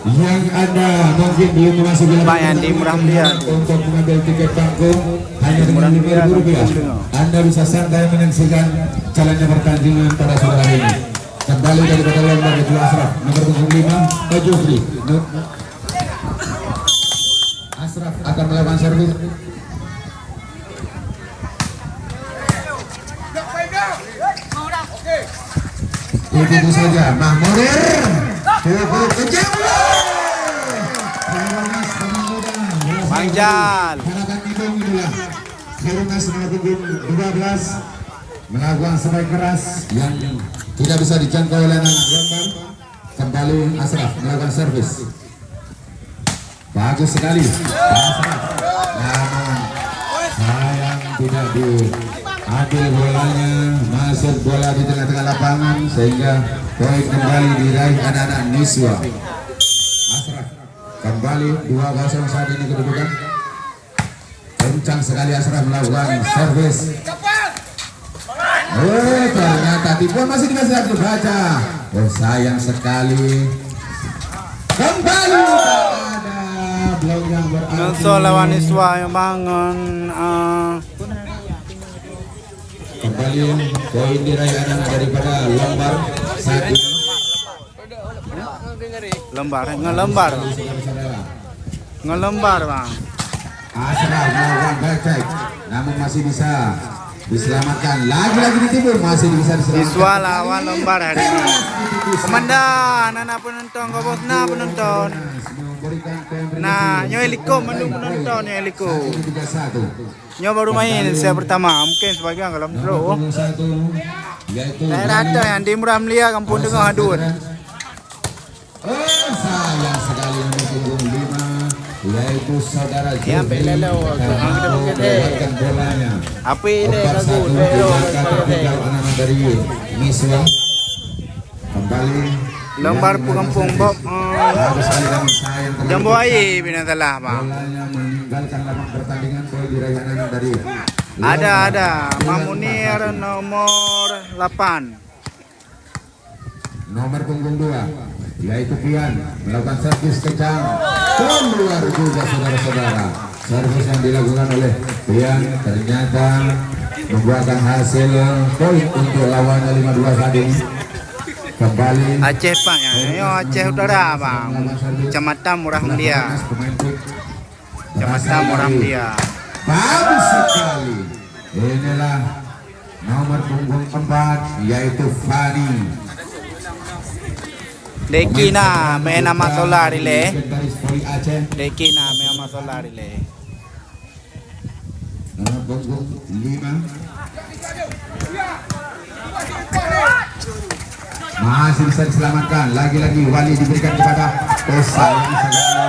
yang Anda mungkin belum memasuki Lumayan di Murah Mulia untuk mengambil tiket panggung hanya dengan Rp5.000. Anda bisa santai menyaksikan jalannya pertandingan pada sore hari ini. Kembali dari Kota Lomba Baju Asraf nomor 05 Baju Free. Asraf akan melakukan servis. Itu saja Mahmudir cukup kejam. Pangjal Herunas nomor 12 melakukan sebaik keras yang tidak bisa dijangkau oleh anak Lombar. Kembali Asraf melakukan servis. Bagus sekali Asraf, namun sayang tidak diambil bolanya, masuk bola di tengah-tengah lapangan sehingga poin kembali diraih anak-anak Niswa. Asraf kembali 2-0 saat ini kedudukan. Kencang sekali Asraf melakukan servis. Oh, ternyata tipuan masih dikasih Abdul Baca. Oh, sayang sekali. Kembali ada blok yang berarti. Nonso lawan Iswa yang bangun. Kembali poin diraih anak daripada Lombar saat ini. Ngelembar bang. Asraf melakukan back check, namun masih bisa diselamatkan. Lagi-lagi ditimbul, masih bisa diselamatkan. Iswa lawan Lombar hari ini. Komandan, anak penonton, gobosna penonton. Nah, nyo heliko mendung penonton nyo heliko. Nyo baru main saya pertama, mungkin sebagian kalau bro. Saya rata yang di Murah Mulia kampung Dengar Hadun. Oh, sayang sekali nomor punggung 5 yaitu saudara Jumbi melewatkan bolanya. Apa ini kagu anak dari Miswa. Kembali Lombar kampung Bob. Jambu air bina salah bang. Bolanya meninggalkan lapangan pertandingan poin diraih anak dari Ada Mamunir nomor 8. Nomor punggung 2 yaitu Pian melakukan servis kencang keluar juga saudara-saudara. Servis yang dilakukan oleh Pian ternyata membuahkan hasil poin untuk lawannya 5-2 saat ini. Kembali Aceh pak ya, ayo Aceh Utara bang, Kecamatan Murah Mulia. Kecamatan Murah Mulia. Bagus sekali. Inilah nomor punggung 4 yaitu Fani. Dekina main nama solar ile. Dekina main nama solar ile. Nomor punggung 5 masih bisa diselamatkan. Lagi-lagi Wali diberikan kepada sayang sekali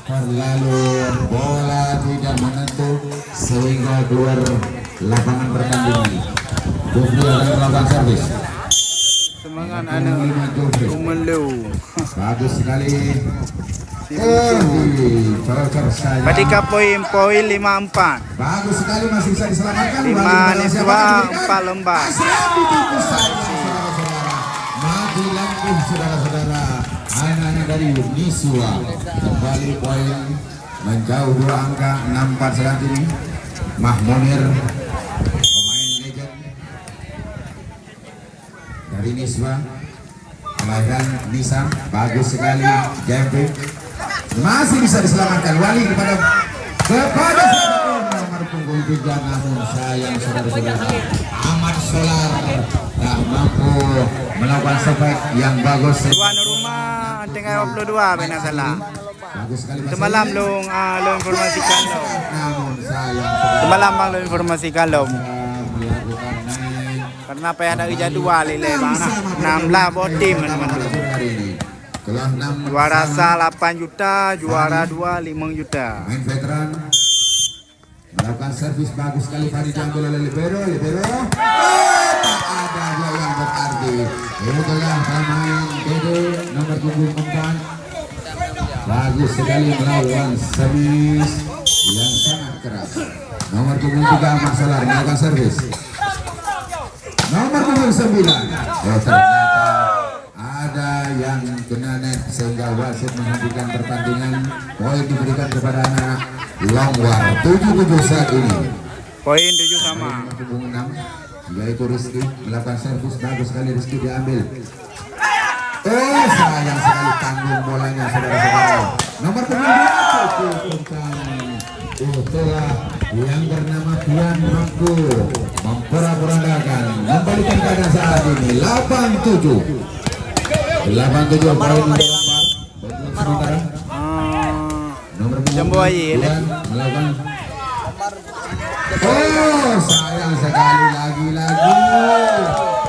terlalu bola tidak menentu sehingga keluar lapangan pertandingan. Jufri akan melakukan servis. Semangat anak Umelu. Bagus sekali. Cocok saja. Ketika poin 54. Bagus sekali masih bisa diselamatkan. 5 Niswa 4 Lombar. Mati lampu saudara-saudara. Anak-anak dari Niswa kembali poin menjauh 2 angka 64 saat ini. Mahmunir pemain legend dari Niswa kelahiran Nisa. Bagus sekali Jambi masih bisa diselamatkan. Wali kepada nomor punggung 3 namun sayang saudara-saudara Ahmad Solar tak mampu melakukan spek yang bagus. Tuan rumah tinggal 22 benar salah. Bagus sekali Semalam long informasikan lo. Namun sayang Semalam bang lo informasikan lo. Karena apa ada jadwal lele bang. 16 bot tim teman-teman. Juara 8 juta, juara 2 5 juta. Main veteran melakukan servis bagus sekali Fadi diambil oleh libero. Tak ada dia yang berarti. Itulah pemain Dede nomor punggung 4. Bagus sekali melakukan servis yang sangat keras. Nomor punggung 3 Ahmad Solar melakukan servis. Nomor punggung 9. Oh, ternyata ada yang kena net sehingga wasit menghentikan pertandingan. Poin diberikan kepada anak Longwar 7-7 saat ini. Poin 7 sama. Nomor punggung 6 yaitu Rizky melakukan servis, bagus sekali Rizky diambil. Oh, sayang sekali tanggung bolanya saudara-saudara. Nomor punggung 2 telah yang bernama Pian mampu memporak-porandakan, membalikan keadaan saat ini 8-7 poin sementara. Nomor Jambu air melakukan. Oh, sayang sekali lagi-lagi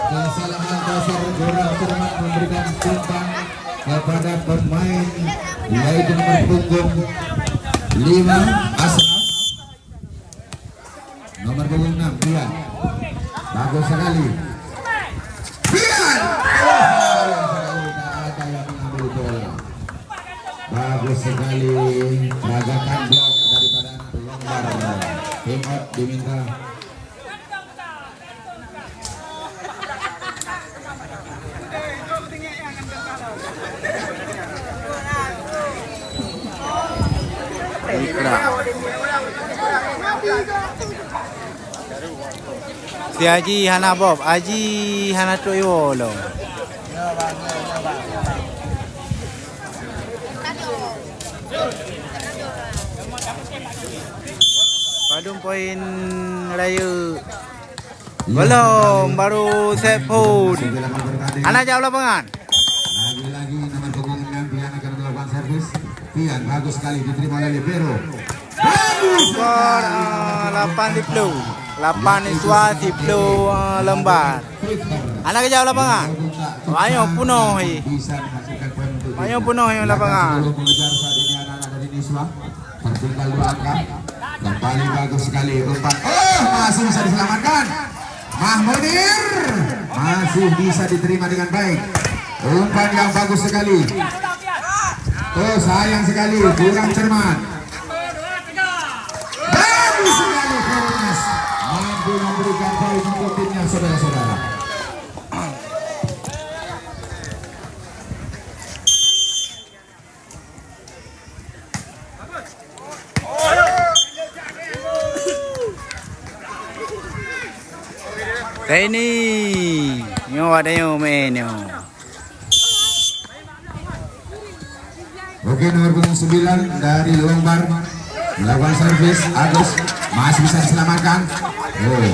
kesalahan dasar kurang cermat memberikan tumpang kepada pemain yaitu nomor punggung 5 Asraf, nomor punggung 6 Pian. Bagus sekali Pian. Sayang sekali tak ada yang mengambil bola. Bagus sekali peragakan blok daripada anak Longbar. Game out diminta. Si Haji Hana Bob, Haji Hana Toyo lo. Padum poin raya. Belum, baru set pun. Anak jauh lapangan. Lagi-lagi nomor punggung 6 Pian akan melakukan servis. Pian bagus sekali diterima oleh Libero. Bagus. Skor 8 di Plu. 8 di Suat di Plu Lembar. Anak jauh lapangan. Ayo penuh. Bisa menghasilkan poin untuk Ayo penuh yang lapangan. Belum mengejar saat ini anak-anak dari Niswa. Tertinggal 2 angka. Kembali bagus sekali umpan. Oh, masih bisa diselamatkan. Mahmudir masih bisa diterima dengan baik. Umpan yang bagus sekali. Oh, sayang sekali kurang cermat. Bagus sekali Karnas mampu memberikan poin untuk timnya saudara-saudara. Ini nyo ada yang main nyo. Oke, nomor punggung 9 dari Longbar melakukan servis. Agus masih bisa diselamatkan. Oh,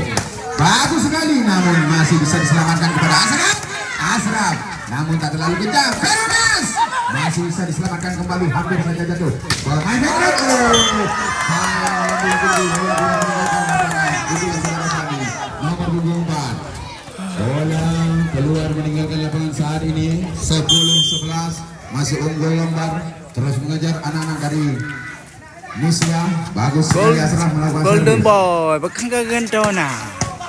bagus sekali namun masih bisa diselamatkan kepada Asraf. Asraf namun tak terlalu kencang. Perunas masih bisa diselamatkan kembali, hampir saja jatuh. Bola main back. Nomor punggung 4 bola keluar meninggalkan lapangan saat ini 10-11 masih unggul Longbar. Terus mengejar anak-anak dari Niswa. Bagus sekali Asraf melakukan Golden servis. Boy bekang gentona.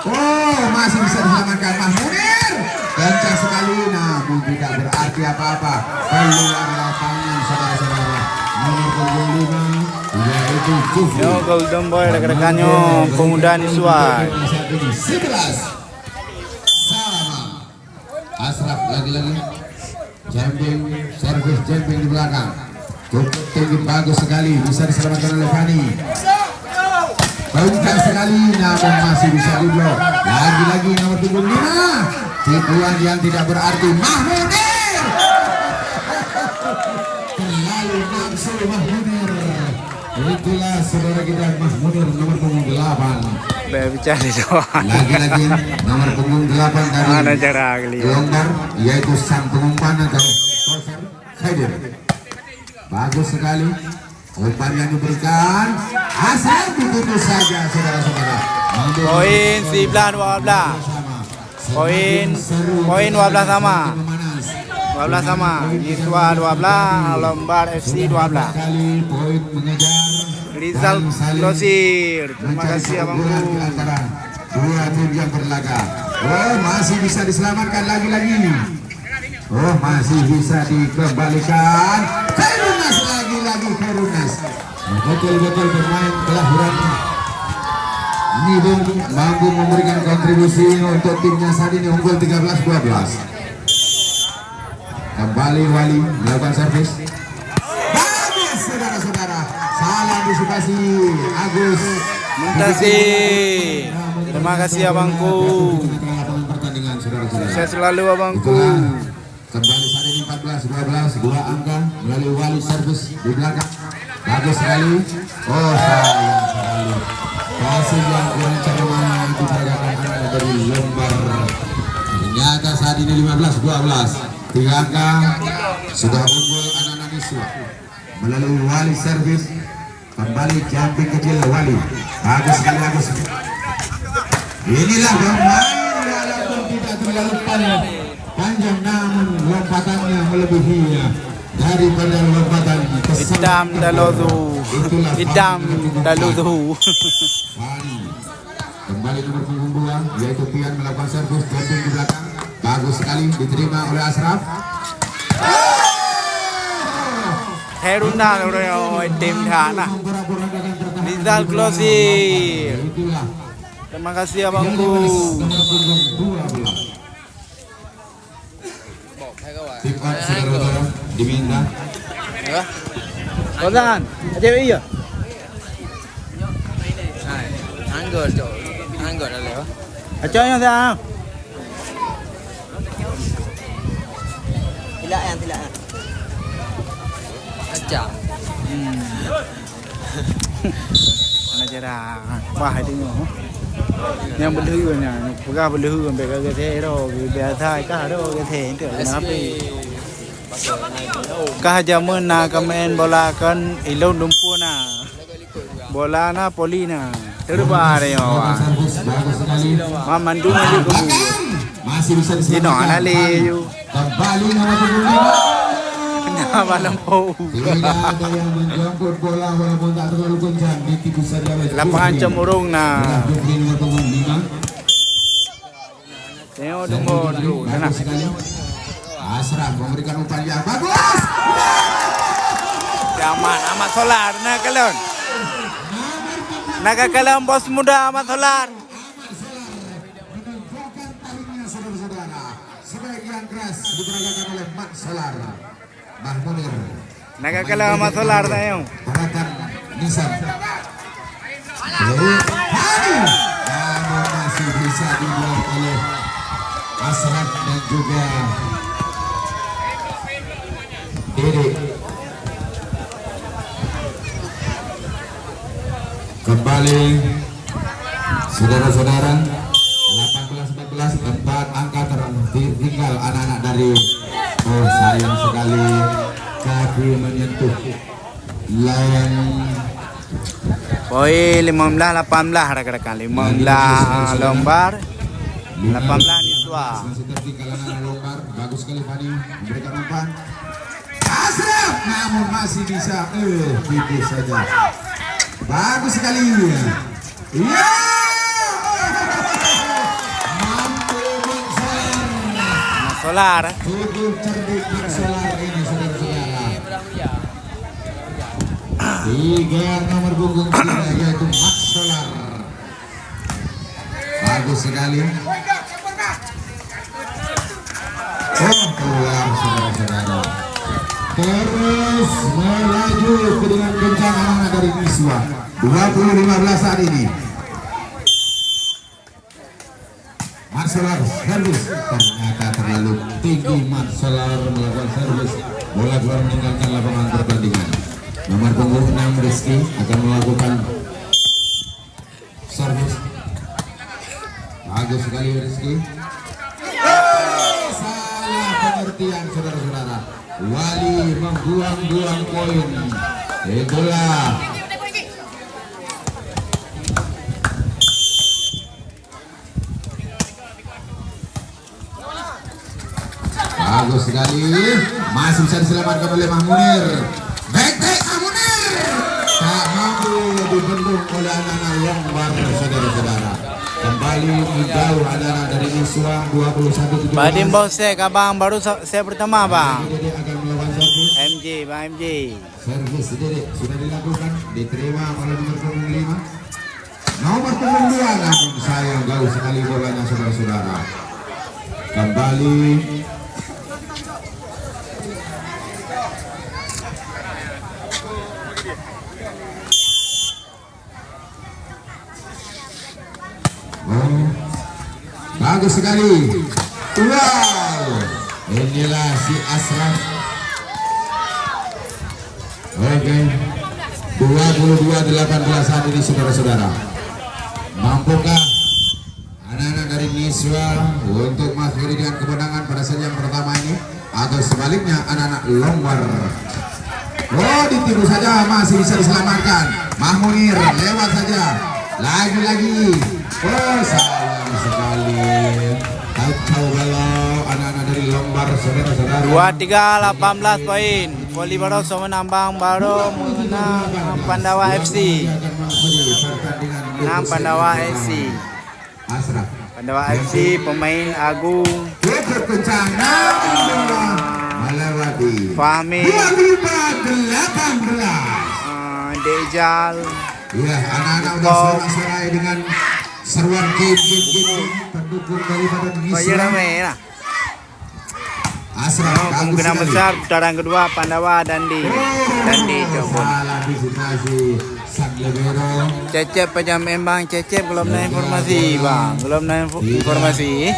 Oh, masih bisa diselamatkan Mahmudir. Kencang sekali namun tidak berarti apa-apa. Keluar lapangan saudara-saudara. Nomor punggung 5 yaitu Jufri. Yo Golden Boy rekan-rekannya pemuda Niswa. 11 sama Asraf lagi-lagi jumping, servis jumping di belakang cukup tinggi, bagus sekali, bisa diselamatkan oleh Fani. Kencang sekali namun masih bisa diblok. Lagi-lagi nomor punggung 5 tipuan yang tidak berarti Mahmudir. Terlalu nafsu Mahmudir. Itulah saudara kita Mahmudir nomor punggung 8. Bicara doang. Lagi-lagi nomor punggung 8 dari Mana cara kali? Longbar yaitu sang pengumpan atau Tosar Khaidir. Bagus sekali umpan yang diberikan. Asal ditutup saja saudara-saudara. Poin 12. Poin 12 sama. 12 sama. Niswa 12, Lombar FC 12. Kali poin mengejar Rizal Losir. Terima kasih abangku. antara dua tim yang berlaga. Oh, masih bisa diselamatkan lagi-lagi. Oh, masih bisa dikembalikan. Perunas lagi-lagi Perunas. Betul-betul pemain kelahiran Nibung mampu memberikan kontribusi untuk timnya saat ini unggul 13-12. Kembali Wali melakukan servis. Bagus saudara-saudara. Salah antisipasi Agus. Muntasi. Terima kasih abangku. Pertandingan saudara-saudara. Saya selalu abangku. Itulah kembali saat ini 14-12 dua angka melalui Wali servis di belakang. Bagus sekali. Oh sayang sekali. Kasih yang kurang cermat diperagakan anak dari Lembar. Ternyata saat ini 15-12. Tiga angka sudah unggul anak-anak Niswa melalui Wali servis. Kembali jumping kecil Wali. Bagus sekali Bagus. Inilah bermain walaupun tidak terlalu panjang namun lompatannya melebihinya daripada lompatan Hitam daludu. Hitam daludu. Wali kembali nomor punggung 2 yaitu Pian melakukan servis jumping di belakang. Bagus sekali diterima oleh Asraf. Herunda oleh tim Thana. Rizal closing. Itulah Terima kasih abangku. nomor punggung 12. Tip up saudara-saudara diminta. Kozan, aja iya. Anggur ada lewat. Acaranya saya. Tilaan. Acak. Mana cara? Wah itu ni. Yang berluru ni, bukan berluru sampai ke thế đâu, biasa kah đâu ke thế itu kenapa? Kah zaman na kamen bola kan ilon lumpur na. Bola na poli na. Terubah ada yang awak. Servis bagus sekali. Mandu mandu kebu. Masih bisa Di no diselamatkan. ana le. Kembali nomor punggung 5. Kenapa lampu? Tidak ada yang menjemput bola walaupun tak terlalu kencang ditipis saja oleh Lapangan Jufri. cemurung na. Jufri nomor punggung 5. Tengok tunggu dulu. Bagus Tenang. sekali. Asraf memberikan umpan yang bagus. Amat solar nak kalon. Nak kalon bos muda amat solar. Menunjukkan taringnya saudara-saudara. Sebagian keras diperagakan oleh Mat Solar. Bah Munir. Nak kalon amat solar tayo. Gerakan Nisan. Hari. Namun masih bisa dibuat oleh Asraf dan juga Dede. Kembali saudara-saudara 18-14 tempat angka tertinggal anak-anak dari sayang sekali kaki menyentuh layang. Poin 15-18 rekan-rekan. 15 Lembar, 18 Niswa. Masih tertinggal anak-anak Lombar. Bagus sekali Fani memberikan umpan. Asraf namun masih bisa tipis saja. Bagus sekali. Ya. Mampu Mat Solar. Solar. Cukup cerdik Mat Solar ini saudara-saudara. Tiga nomor punggung 3 yaitu Mat Solar. Bagus sekali. Keluar saudara-saudara. Terus melaju dengan kencang anak dari Niswa. 20-15 saat ini. Mat Solar servis ternyata terlalu tinggi. Mat Solar melakukan servis. Bola keluar meninggalkan lapangan pertandingan. Nomor punggung 6 Rizky akan melakukan servis. Bagus sekali Rizky. Salah pengertian saudara-saudara. Wali membuang-buang poin. Itulah bagus sekali. Masih bisa diselamatkan oleh Mahmunir. Back-back Mahmunir. Tak mampu dibendung oleh anak-anak Lombar saudara-saudara. Kembali menjauh anak-anak dari Niswa 21-17. Badim bos abang baru saya pertama bang. Dede akan melawan servis. MJ, bang MJ. Servis Dede sudah dilakukan, diterima oleh nomor punggung 5. Nomor punggung 2 namun sayang jauh sekali bolanya saudara-saudara. Kembali Oh, bagus sekali. Wow, inilah si Asraf. Oke, 22-18 saat ini saudara-saudara. Mampukah anak-anak dari Niswa untuk mengakhiri dengan kemenangan pada set yang pertama ini, atau sebaliknya anak-anak Longwar? Oh, ditiru saja, masih bisa diselamatkan. Mahmunir lewat saja, lagi-lagi. Oh, sayang sekali. Tahu kalau anak-anak dari Longwar, saudara-saudara. 23-18 poin. Voli Baroso menambang baru menang Pandawa FC. Menang Pandawa FC. Asraf. Pandawa FC pemain Agung Cukup kencang. Melewati. Fahmi 24-18. Dejal. Iya, anak-anak udah sorak-sorai dengan seruan game pendukung daripada Baju Niswa. ramai lah. Asraf bagus Kemungkinan sekali. besar putaran kedua Pandawa Dandi coba. Salah visitasi sang libero. Cecep pejam embang Cecep belum naik informasi bang, belum naik informasi.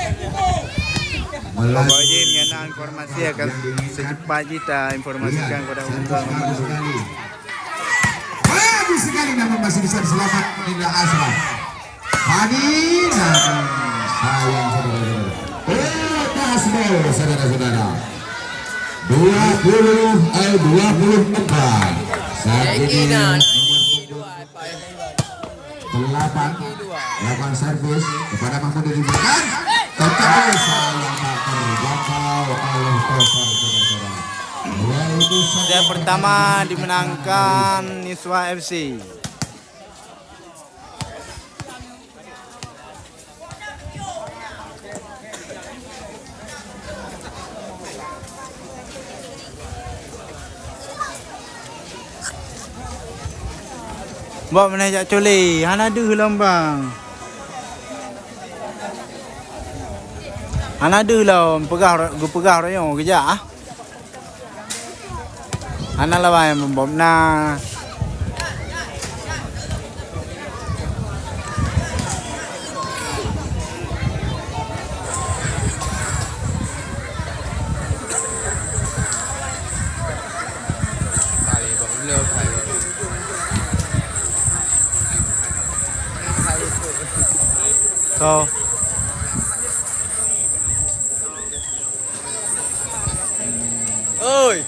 Bapak Haji mengenal informasi akan secepat kita informasikan kepada bagus sekali. Bagus sekali, namun masih bisa diselamat Ninda Asraf. Fadi, namun sayang saudara-saudara. Tasbol saudara-saudara. 24 saat ini nomor 8 melakukan servis kepada Mahmud diberikan, tetapi sayang tak terjangkau oleh Tosar saudara-saudara. Yaitu Set pertama dimenangkan Niswa FC. Bawa mana jak coli, hana ada lambang. Hana ada lah, pegah rayon kerja ah. Hana lah yang membom na. So, oi.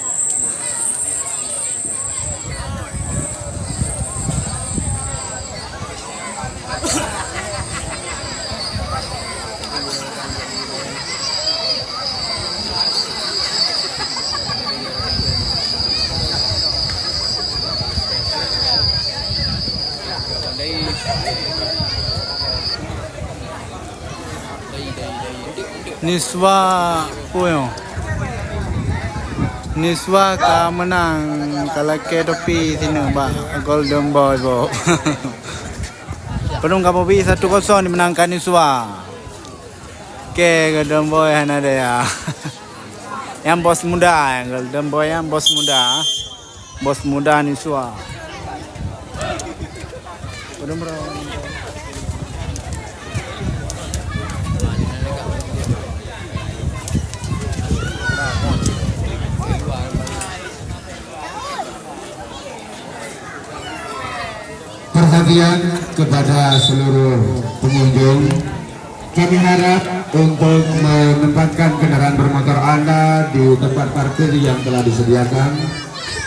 Niswa Puyo. Niswa ka menang kalau ke topi sini ba Golden Boy bo. Penung Kapopi 1-0 dimenangkan Niswa. Ke Golden Boy hana ada ya. Yang bos muda, yang Golden Boy yang bos muda. Bos muda Niswa. Penung bro. Perhatian kepada seluruh pengunjung, kami harap untuk menempatkan kendaraan bermotor Anda di tempat parkir yang telah disediakan.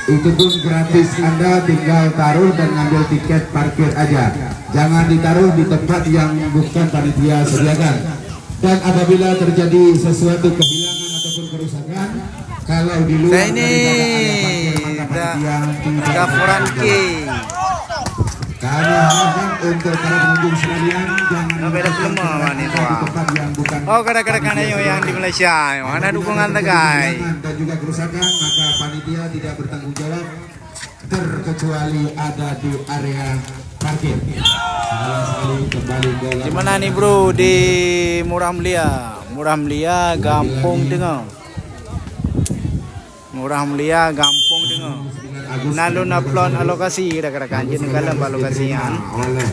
Itu pun gratis, Anda tinggal taruh dan ngambil tiket parkir aja. Jangan ditaruh di tempat yang bukan panitia sediakan. Dan apabila terjadi sesuatu kehilangan ataupun kerusakan, kalau di luar Ini daripada area parkir, maka panitia tidak Gafuran Ki. Kami harapkan untuk para pengunjung sekalian jangan beda semua di tempat yang bukan Oh, kadang-kadang ada yang di Malaysia, mana dukungan tegai. dan juga kerusakan, maka panitia tidak bertanggung jawab terkecuali ada di area parkir. Sekali kembali ke Di mana nih bro? Di Murah Melia, Gampung Tengah. Murah mulia, gampang dengar. Nalun naplon alokasi rekan-rekan jadi kalau alokasian. Oleh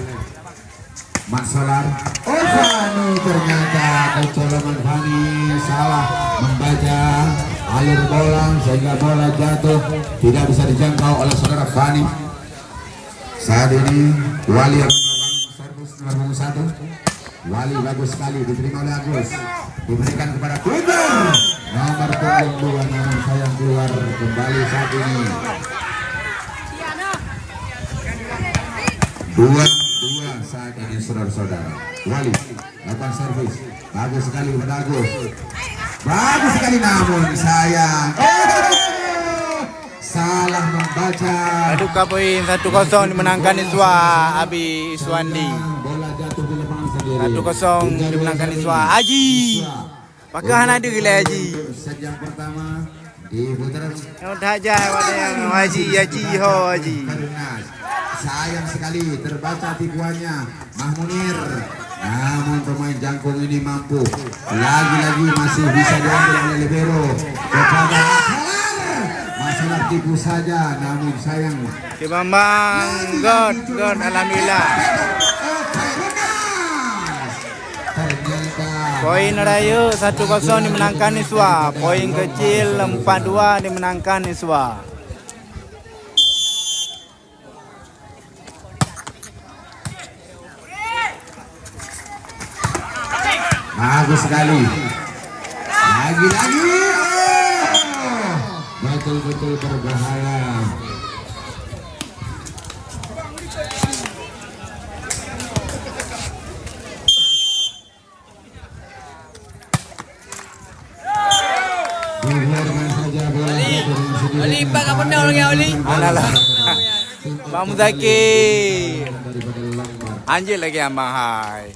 Mat Solar. Oh Fani ternyata kecolongan Fani salah membaca alur bola sehingga bola jatuh tidak bisa dijangkau oleh saudara Fani. Saat ini Wali akan melakukan servis nomor 1. Wali bagus sekali diterima oleh Agus, diberikan kepada Twitter nomor 2 namun sayang keluar kembali saat ini. Dua saat ini saudara-saudara. Wali lakukan servis bagus sekali kepada Agus, bagus sekali namun sayang salah membaca. Paduka poin 1-0 dimenangkan Iswa Abi Iswandi. Bola jatuh di lapangan sendiri. 1-0 dimenangkan Iswa Haji. Pakahan ada gila Haji. Set yang pertama diputar. Yang dah aja ada yang Haji ho Haji. Sayang sekali terbaca tipuannya Mahmunir. Namun pemain jangkung ini mampu. Lagi-lagi masih bisa diambil oleh libero kepada masalah tipu saja namun sayang. Ki Bambang God alhamdulillah. Poin Rayu 1-0 dimenangkan Iswa. Poin kecil 4-2 dimenangkan Iswa. Bagus sekali. Lagi-lagi. Betul-betul berbahaya. Dibiarkan saja bola Oli, bang apa nak orang Oli? Manalah. Bang Muzakir. Anjir lagi Abang hai.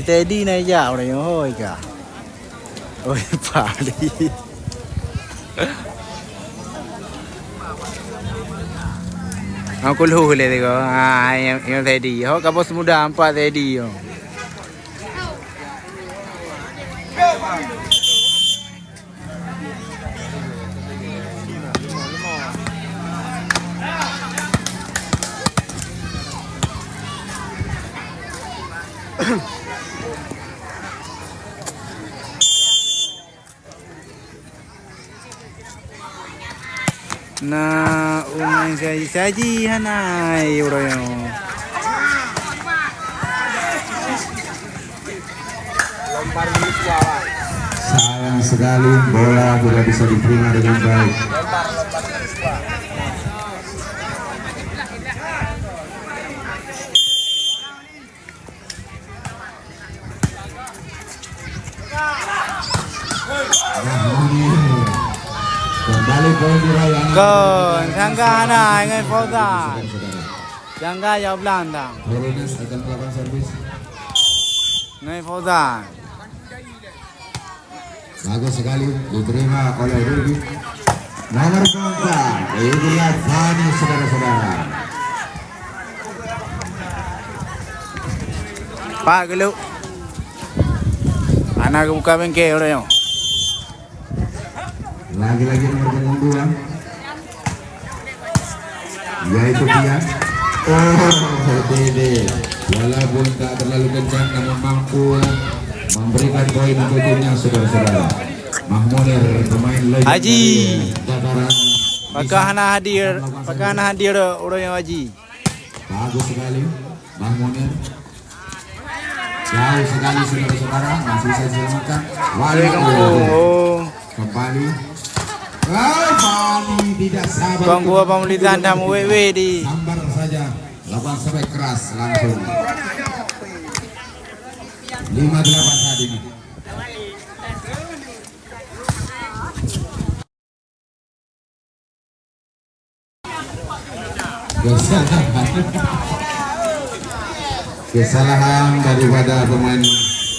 Teddy này dạo này thôi cả. Ôi bà đi. Aku luhu le teko. Yang Teddy. Ho kapos muda 4 Teddy yo. Na umay saji hanay uroyo. sayang sekali bola tidak bisa diterima dengan baik. Kembali poin diraih. Kon sangka hanay ngay Fauzan. Sangka jauh belantang. Horenas akan melakukan servis. Ngay Fauzan. Bagus sekali diterima oleh Rudy. Nomor 4 inilah Fani saudara-saudara. Pak gelu. Anak buka bengkel udah yo. Lagi-lagi nomor punggung 2 yaitu dia. Oh Dede, walaupun tak terlalu kencang namun mampu memberikan poin untuk timnya saudara-saudara. Mahmunir pemain legend Haji. Dataran. Pakah hadir udah yo Haji. Bagus sekali Mahmunir. Jauh sekali saudara-saudara, masih bisa diselamatkan. Dari kampung. Oh. Kembali. Fani tidak sabar. Kong gua pemelitan tamu wewe di. Sambar saja, lawan sampai keras langsung. 5-8 saat ini. Kesalahan daripada pemain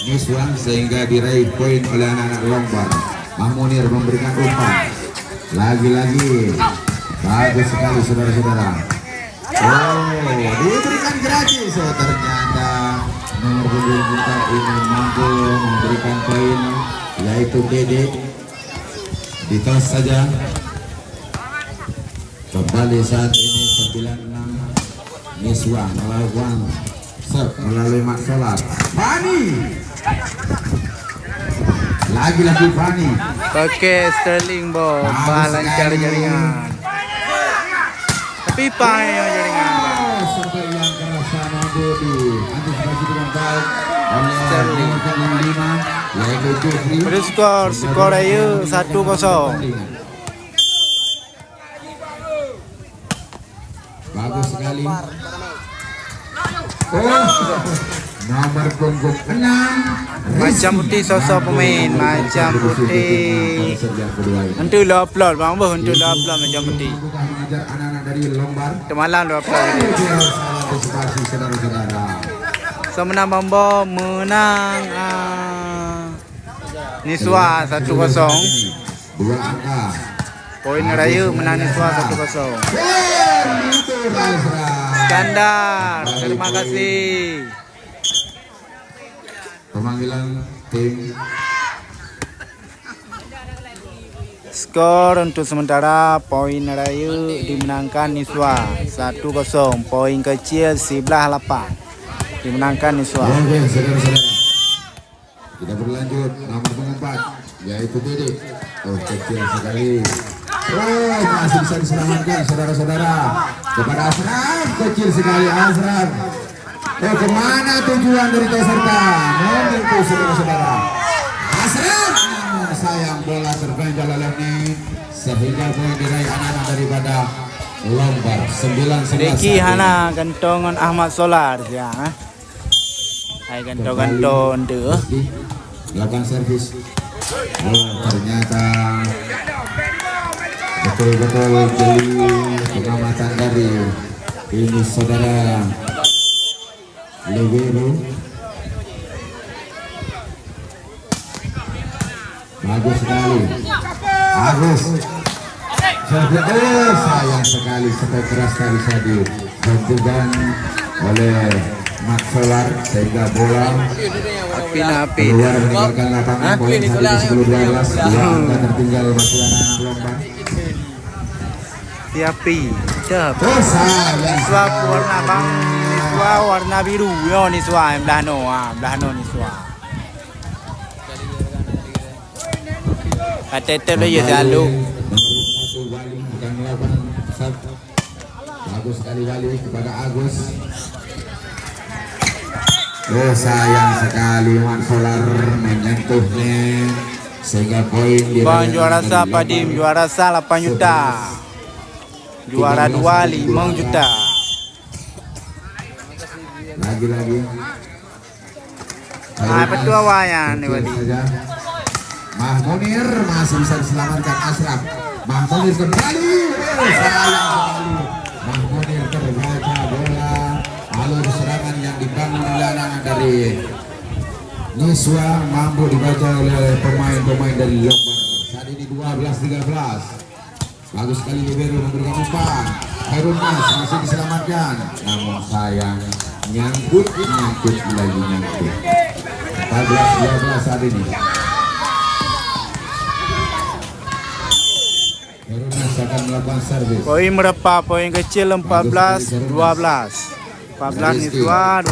Niswan sehingga diraih poin oleh anak-anak Lombard. Mahmunir memberikan umpan. Lagi-lagi bagus sekali saudara-saudara. Oh, diberikan gratis. Oh, ternyata kita ini mampu memberikan poin, yaitu Dede. Ditos saja. Kembali saat ini 96 Niswa melakukan serve melalui Mat Solar. Fani. Lagi-lagi Fani. Pakai Sterling ball, lancar jaringan. Tapi yang jaringan. Sampai yang kerasa mampu diantisipasi dengan baik oleh Sterling. nomor 5 yaitu Jeffrey. Pada skor ayo 1-0. Bagus sekali. Nomor punggung 6 Macam putih sosok pemain, macam putih. Untuk upload bang boh, untuk upload macam putih. mengajar anak-anak dari Lombar. Temalam upload. Antisipasi saudara-saudara. So menang bang boh, menang Niswa 1-0. Dua angka. Poin raya menang Niswa 1-0. Skandar, terima kasih. Pemanggilan tim. Skor untuk sementara poin raya dimenangkan Niswa 1-0. Poin kecil 11-8 dimenangkan Niswa. Oke, saudara-saudara. Kita berlanjut nomor pengempat yaitu Dede. Oh, kecil sekali. Oh, masih bisa diselamatkan saudara-saudara. Kepada Asraf, kecil sekali Asraf. Oh, kemana tujuan dari peserta? Menyentuh saudara-saudara. Asraf, namun sayang bola terganjal oleh ini sehingga poin diraih anak-anak daripada Lombar 9-11. Deki hana gantongan Ahmad Solar ya. Hai gantong-gantong deh. Lakukan servis. Oh, ternyata betul-betul jeli pengamatan dari ini saudara Libero. Bagus sekali. Agus. Sayang sekali sampai keras tadi saya dihentikan oleh Mat Solar sehingga bola Api keluar meninggalkan lapangan. Poin saat ini 10-12. Dua angka tertinggal masih anak Lombar. Api. Dah. Sayang. Niswa warna bang. Niswa warna biru. Yo Niswa belah no Niswa. Kata dia selalu. Wali bukan melakukan satu. Bagus sekali Wali kepada Agus. Oh, sayang sekali Mat Solar menyentuhnya sehingga poin di Bang juara sah Padim, juara sah 8 juta. Juara 2 5 juta. Lagi-lagi. Betul awayan ni Wali. Mahmunir masih bisa diselamatkan Asraf. Mahmunir kembali. Oh, sayang sekali. Mahmunir terbaca bola. Alur serangan yang dibangun oleh anak dari Niswa mampu dibaca oleh pemain-pemain dari Lombar. Saat ini 12-13. Bagus sekali Libero memberikan umpan. Khairul Mas masih diselamatkan. Namun sayang nyangkut lagi nyangkut. 14-12 saat ini. Khairul Mas akan melakukan servis. Poin berapa? Poin kecil 14-12. 14 Niswa, 12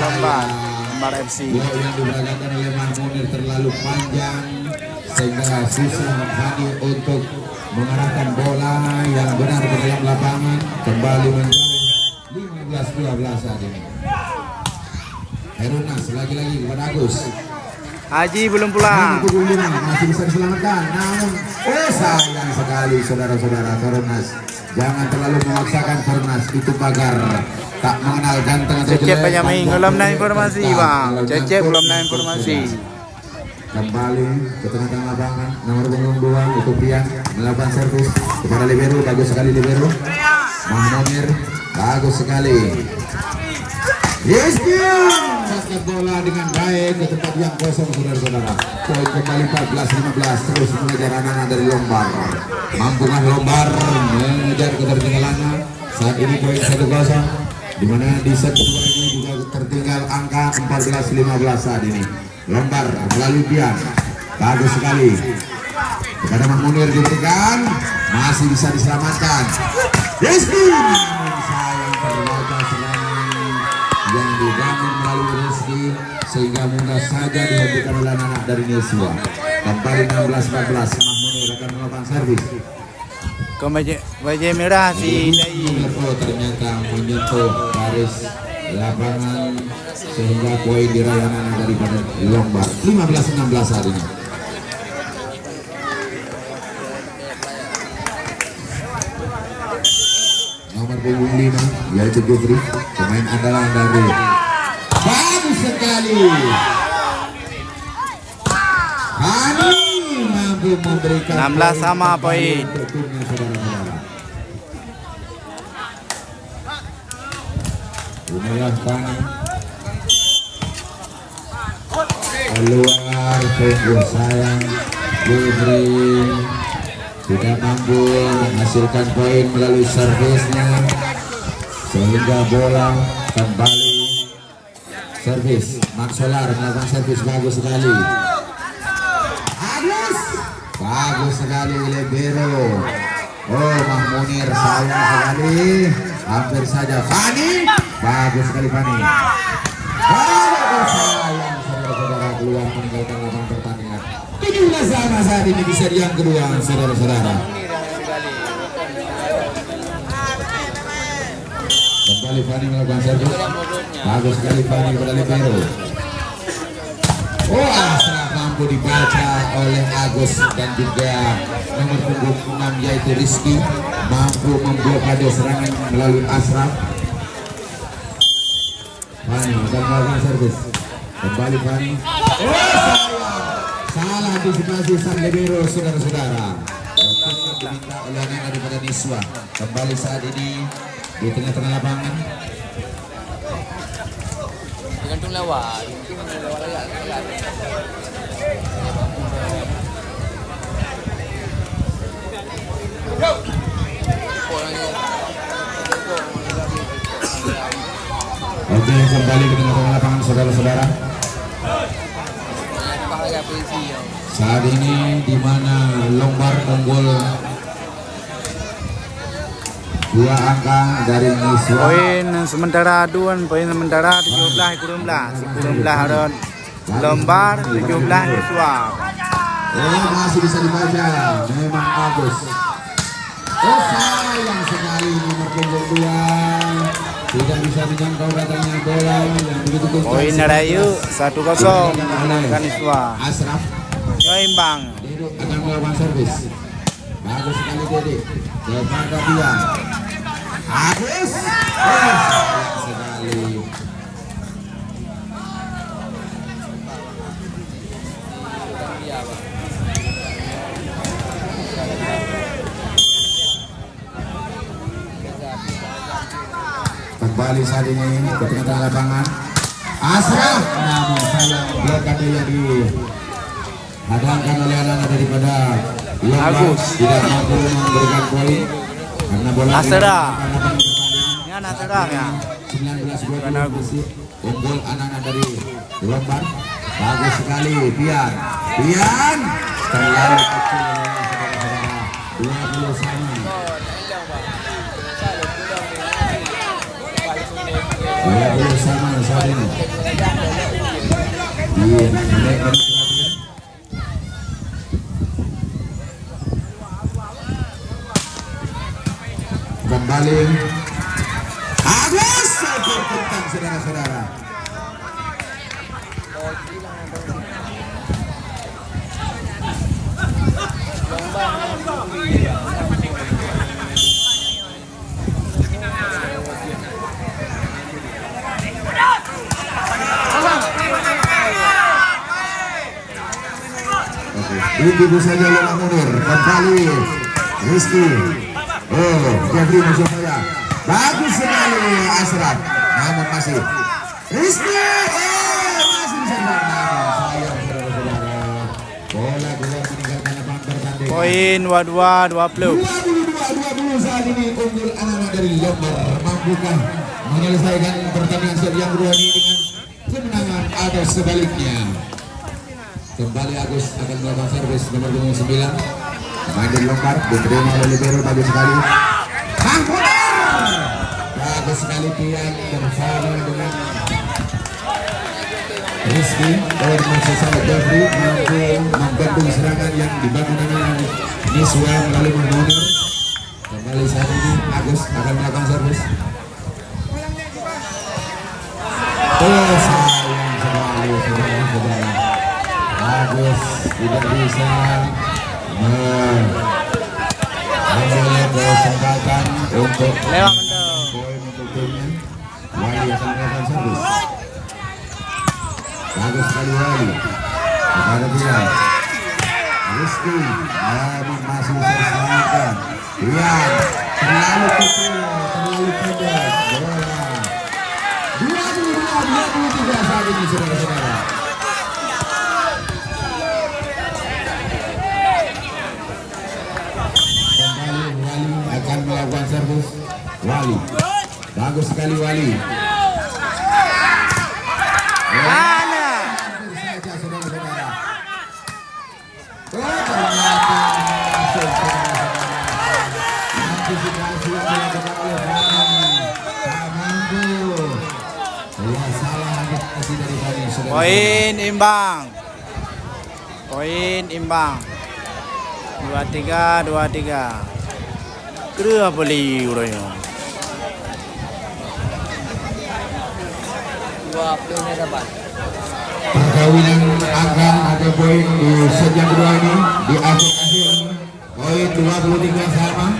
Lombar FC. Bola yang diberagakan oleh Mahmunir terlalu panjang sehingga susah Hani untuk mengarahkan bola yang benar ke dalam lapangan. Kembali menjauh 15-12 saat ini. Herunas lagi-lagi kepada Agus. Haji belum pulang. Masih bisa diselamatkan. Namun sayang sekali saudara-saudara Herunas. Jangan terlalu memaksakan Fornas, itu pagar tak mengenal ganteng atau jelek. Cecep penyamai belum ada informasi bang. Cecep belum ada informasi. Kembali ke tengah-tengah lapangan nomor punggung 2 itu Pian melakukan servis kepada Libero. Bagus sekali Libero. Mahmunir bagus sekali. Yes, angkat bola dengan baik ke tempat yang kosong saudara-saudara. Poin kembali 14-15 terus mengejar anak-anak dari Lombar. Mampukah Lombar mengejar ketertinggalannya? Saat ini poin 1-0 di mana di set kedua ini juga tertinggal tinggal angka 14-15 saat ini. Lombar melalui Pian, bagus sekali. Kepada Mahmunir diberikan, masih bisa diselamatkan. Rizky, sayang terbaca serangan yang dibangun melalui Rizky sehingga mudah saja dihentikan oleh anak dari Niswa. Kembali 16-14, Mahmunir akan melakukan servis. Ke baju merah si Dai. Ternyata menyentuh garis lapangan sehingga poin diraih anak daripada Lombar. 15-16 saat ini. Nomor punggung 5 yaitu Jufri, pemain andalan dari. Bagus sekali. Hani mampu memberikan 16 sama poin. Lumayan Pani keluar, sungguh sayang Jufri tidak mampu menghasilkan poin melalui servisnya sehingga bola kembali servis. Maksolar melakukan servis bagus sekali. Bagus sekali libero. Oh, Mahmunir sayang sekali, hampir saja Fani. Bagus sekali Fani. Bagus sayang, saudara-saudara, keluar meninggalkan lapangan pertandingan. 17 sama saat ini di seri yang kedua, saudara-saudara. Kembali Fani melakukan servis. Bagus sekali Fani kepada libero. Oh, Asraf mampu dibaca oleh Agus dan juga nomor punggung 6 yaitu Rizky mampu memblokade serangan melalui Asraf. Fani akan melakukan servis. Kembali Fani. Oh, salah antisipasi sang libero, saudara-saudara. Diminta oleh anak daripada Niswa. Kembali saat ini di tengah-tengah lapangan. Gantung lawan. Oke, kembali ke tengah-tengah lapangan, saudara-saudara. Saat ini di mana Lombar unggul 2 angka dari Niswa. Poin sementara aduan, poin sementara 17-17. 17 aduan Lombar, 17 Niswa. Oh, masih bisa dibaca. Memang bagus. Oh, sayang sekali nomor punggung 2 tidak bisa menjangkau datangnya bola yang begitu kencang. Poin Rayu 1-0 menangkan Niswa. Asraf imbang. akan melakukan servis. Bagus sekali Dede kepada dia. Agus. Sekali. Kembali saat ini ke tengah lapangan. Asraf namun sayang blokade yang dihadangkan oleh anak daripada Agus. Tidak mampu memberikan poin karena bola Asera. Ini anak terang ya. 19-20 Agus unggul anak-anak dari Lombar. Bagus sekali Pian terlalu kecil, saudara-saudara. 20 sama. 20 sama saat ini. Iya, kembali Agus tentang saudara-saudara. Begitu saja Lona Munir. Kembali Rizky. Oh, Jeffrey masuk saya. Bagus sekali Asraf. Namun masih Rizky. Masih bisa namun sayang saudara-saudara. Bola keluar meninggalkan lapangan pertandingan. Poin 22-20. 22-20 saat ini unggul anak-anak dari Lombar. Mampukah menyelesaikan pertandingan set yang kedua ini dengan kemenangan atau sebaliknya. Kembali Agus akan melakukan servis nomor 29. Main dari longkar, diterima oleh libero, bagus sekali. Bagus sekali Tian bersama dengan Rizky. Oleh masih sangat Jeffrey mampu membendung serangan yang dibangun oleh Niswa melalui Munir. Kembali saat ini Agus akan melakukan servis. Oh sayang sekali saudara-saudara, Agus tidak bisa mengambil kesempatan untuk Lewat mendung. poin untuk timnya. Wali akan melakukan servis. Bagus sekali Wali kepada dia. Rizky namun masih bisa diselamatkan. Dia terlalu kecil, terlalu pendek. Bola 22-23 saat ini saudara-saudara. Kembali Wali akan melakukan servis. Wali bagus sekali Wali. Mana? Hampir saja saudara-saudara. Ternyata masuk saudara-saudara. Antisipasi yang dilakukan oleh Bani tak mampu. Ya salah antisipasi dari Bani saudara. Poin imbang. Poin imbang. 23-23. Kira beli urangnya. 20 dapat. Perkawinan angka atau poin di set yang kedua ini di akhir-akhir poin 23 sama.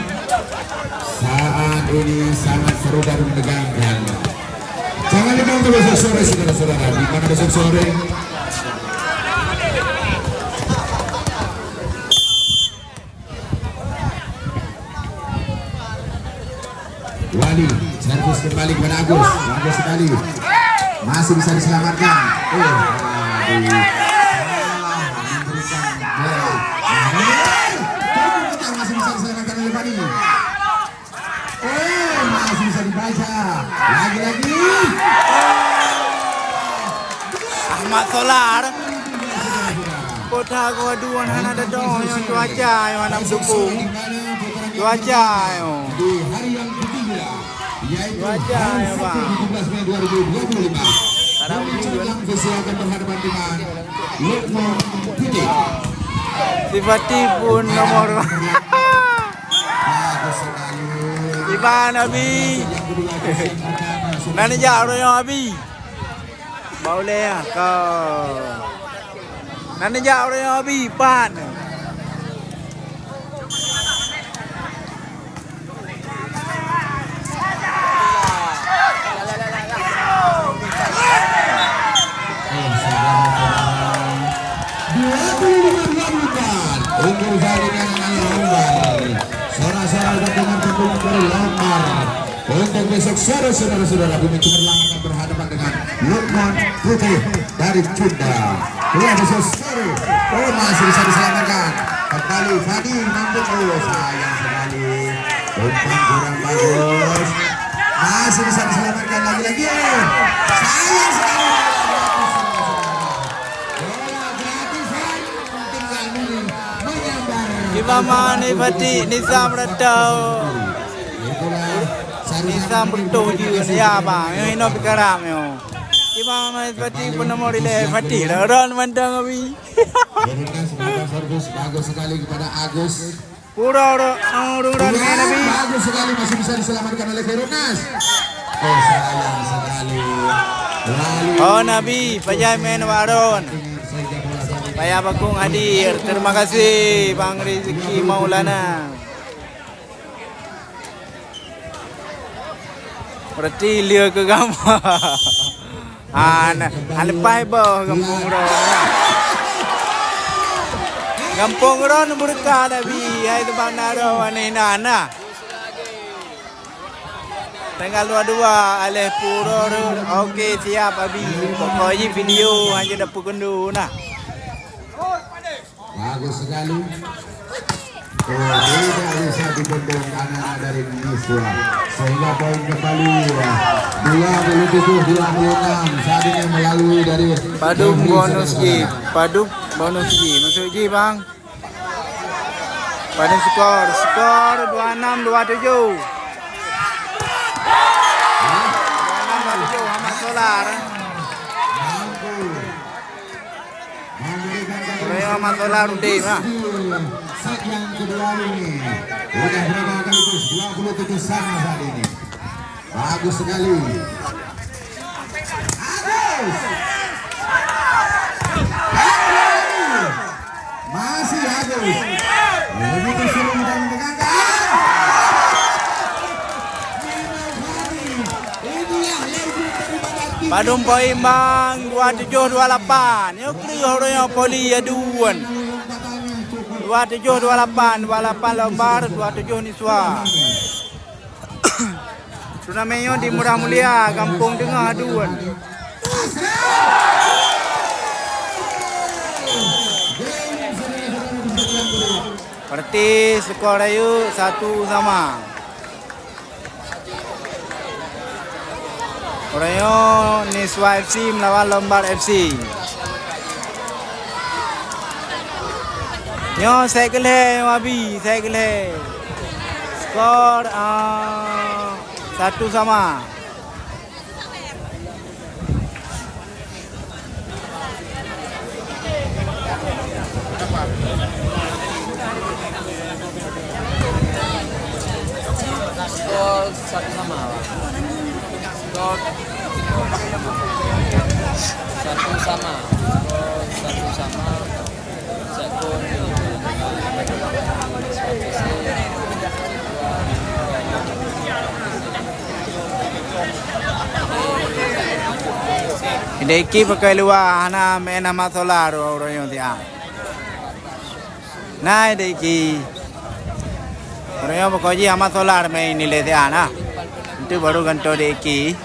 Saat ini sangat seru dan menegangkan. Jangan lupa untuk besok sore saudara-saudara. Di mana besok sore? Wali servis kembali kepada Agus. Bagus sekali. Masih bisa diselamatkan. Salah memberikan bola. Masih bisa diselamatkan oleh Bani. Masih bisa dibaca. Lagi-lagi. Ahmad Solar. Kota kewaduan hana ada dong yang cuaca yang mana mendukung. Cuaca yang. Di hari yang ketiga yaitu Cuaca ya Bang. 17 Mei 2025. Karena Yang visual akan berhadapan dengan Lukman Putih. Sifati pun nomor. Bagus sekali. Iban Abi. Nani jauh yang Abi. Boleh ya kau. Nani jauh yang Abi pan. Untuk jaringan Lombar, suara-suara dengan pembunuh dari Lombar. Untuk besok sore saudara-saudara, Bumi Cemerlang akan berhadapan dengan Lukman Putih dari Cunda. Ya besok sore, masih bisa diselamatkan. Kembali Fadi namun sayang sekali. Umpan kurang bagus. Masih bisa diselamatkan lagi-lagi. Sayang sekali. Imam Nifati Nizam Ratau. Nizam bertuju ya bang. Yang ini berkaram yo. Imam Nifati pun nomor ile Fati. Ron mandang Abi. Servis bagus sekali kepada Agus. Pura orang Nabi. Bagus sekali masih bisa diselamatkan oleh Veronas. Oh sayang sekali. Oh Nabi, Pajamen Waron. Paya Bakung hadir. Terima kasih Bang Rizki Maulana. Berarti lia ke gambar. Lepas bah kampung ron. Kampung ron berkah Nabi. Hai tu Bang Naro ani nana. Tanggal 22 alih pura. Okey siap Abi. Pokoknya video hanya dapat kendu nah. Bagus sekali. tidak bisa dibendung anak dari Niswa, sehingga poin kembali 27-26. Saat ini melalui dari Padum bonus G, Padum bonus G, masuk G bang. Padum skor 26-27. 26-27 Ahmad Solar. Mulai Ahmad Solar udah mah. Set yang kedua ini udah berapa kali terus 27 sama saat ini. Bagus sekali. Masih Agus. Begitu suruh dan tegangkan. Padum poin bang 27-28. Yo clear orang yang poli aduan. 27-28 lembar 27 Niswa. Turnamennya di Murah Mulia, Kampung Tengah aduan. Berarti skor ayo 1 sama. Orangnya Niswa FC melawan Lembar FC. Yo cycle hai Wabi, cycle hai. Skor 1 sama. Skor 1 sama. Skor 1 sama. Skor Deki pakai luar hana main nama solar orang yang dia. Nah deki orang yang pakai nama solar main nilai dia na. Itu baru ganto deki.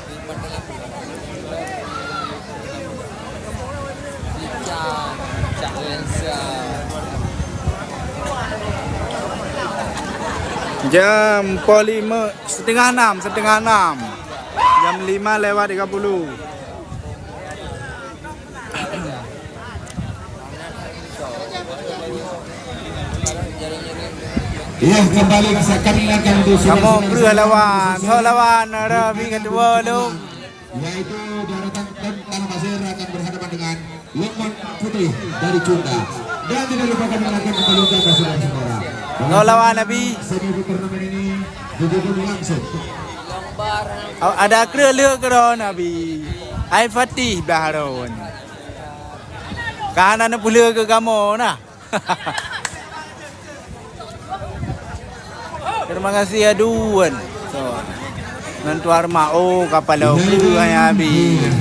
Jam polima setengah enam. Jam 5:30. Ya, kembali kami akan Kamu perlu lawan Rabi kedua lu. Yaitu daratan Tanah Pasir akan berhadapan dengan Lukman Putih dari Cunda. Dan tidak lupa kami akan kembali ke saudara-saudara. Kau lawan Nabi. Semi turnamen ini didukung langsung. Ada kerja kerana Nabi. Ai Fatih Baharon. Kanan pula ke kamu nah. Terima kasih aduan. So, nanti arma kapal laut hanya habis.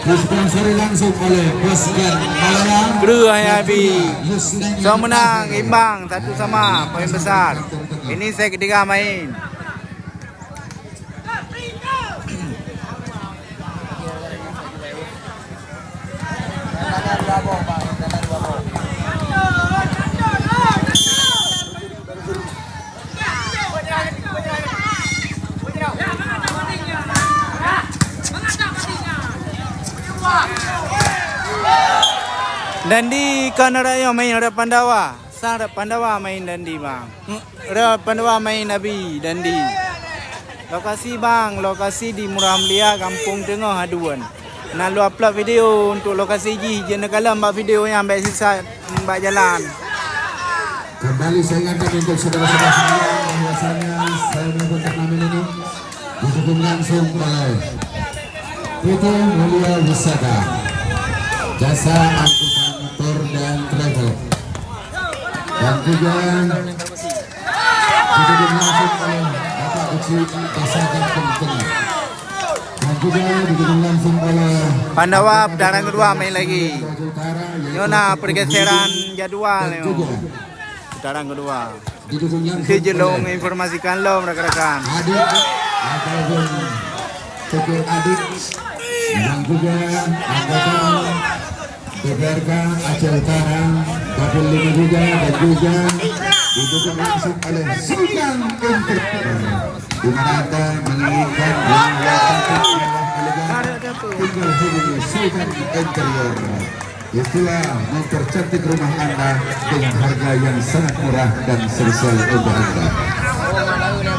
Disponsori langsung oleh Bosgan Malaya. Kru hanya habis. So menang imbang 1 sama poin besar. Ini set ketiga main. Dandi kan ada yang main ada Pandawa. Ada Pandawa main Dandi bang. Ada Pandawa main Nabi Dandi. Lokasi bang, lokasi di Murah Mulia, Kampung Tengah aduan. Nak lu upload video untuk lokasi ji. Jangan kalah mbak video yang ambil sisa mbak jalan. Kembali saya ingatkan untuk saudara-saudara sekalian bahwasanya saya melakukan turnamen ini didukung langsung oleh PT Mulia Wisata, Jasa Angkutan Motor dan Travel, dan juga didukung langsung oleh Bapak Uci Desa Kampung Tengah, dan juga didukung langsung oleh Pandawa putaran kedua main lagi. Yona pergeseran jadwal yo. Putaran kedua. didukung langsung Nanti jelong informasikan lo rekan-rekan. adik ataupun tukul adik dan juga anggota DPRK Aceh Utara Dapil 5 juga dan juga didukung langsung oleh Sultan Entertainer. Di mana Anda menginginkan tinggal hubungi Sultan Interior. Itulah mempercantik rumah Anda dengan harga yang sangat murah dan spesial untuk Anda.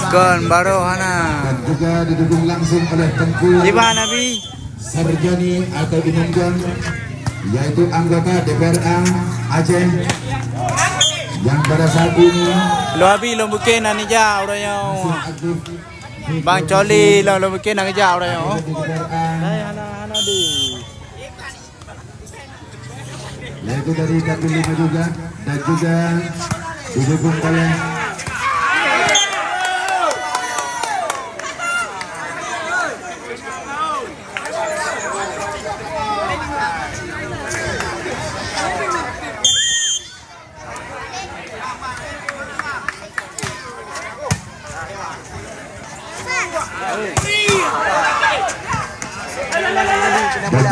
Kon baru hana. Dan juga didukung langsung oleh Tengku Jiba Nabi. Sarjani atau Inunggan, yaitu anggota DPRA Aceh yang pada saat ini Lo abi lo bukin anija orang yang aktif Bang Coli lo bukin anija orang yang. di DPRA, Hana di. yaitu dari Dapil 5 juga, dan juga didukung oleh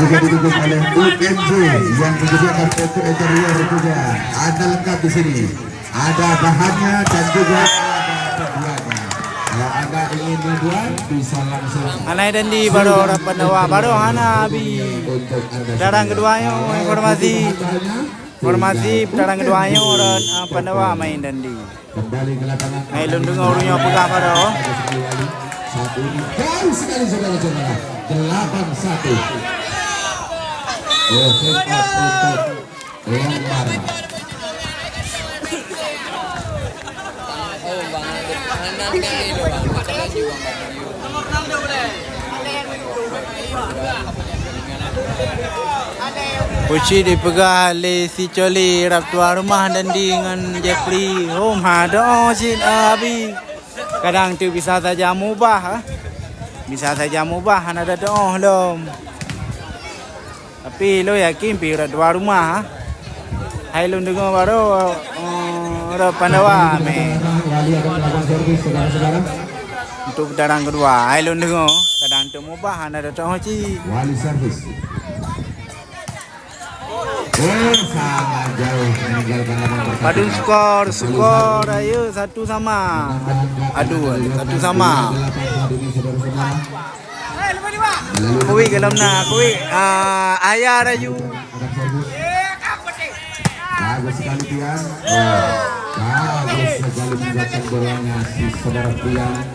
didukung oleh UMJ yang menyediakan untuk interior juga. Ada lengkap di sini. Ada bahannya dan juga ada pembuatnya. Kalau Anda ingin membuat, bisa langsung Anai dan di baru orang Pandawa baru hana abi. untuk Anda. Darang keduanya informasi darang keduanya orang Pandawa main dan di. Kembali ke lapangan. Ai lundung urunya pegah baru. Saat ini jauh sekali saudara-saudara. 8-1. Oh, head up untuk Lembar. Oh bang, kanan kan itu bang, jalan juga bang. Puci dipegah oleh si Coli rap tua rumah dan dengan Jeffrey. Oh ada si abi. Kadang tu bisa saja mubah. Bisa saja mubah ada doh lom. Tapi lo yakin pi rap tua rumah. Hai lo dengar baru rap Pandawa me. Wali akan melakukan servis saudara-saudara. Untuk darang kedua, hai lo dengar. Kadang tu mubah ada doh ci. Wali servis. Oh, sangat jauh meninggalkan lapangan pertandingan. Padun skor ayo 1 sama. Aduh 1 sama. Kui kelam na kui ayah rayu. Bagus sekali Tian. Bagus sekali menggacang bolanya si saudara Tian.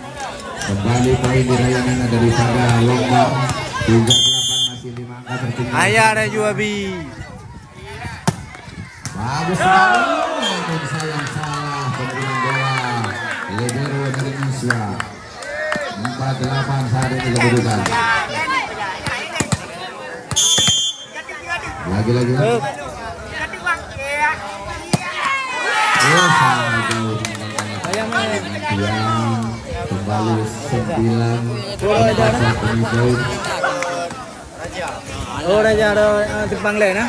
Kembali poin dirayakan daripada Lomba 38 masih 5 angka tertinggal. Ayah rayu abi. Bagus sekali. Namun sayang salah penerima bola. Libero dari Indonesia. 4-8 saat ini kedudukan. Lagi-lagi. Oh, sangat jauh meninggalkan yang kembali 9 saat ini jauh. Oh raja ada Jepang lain na.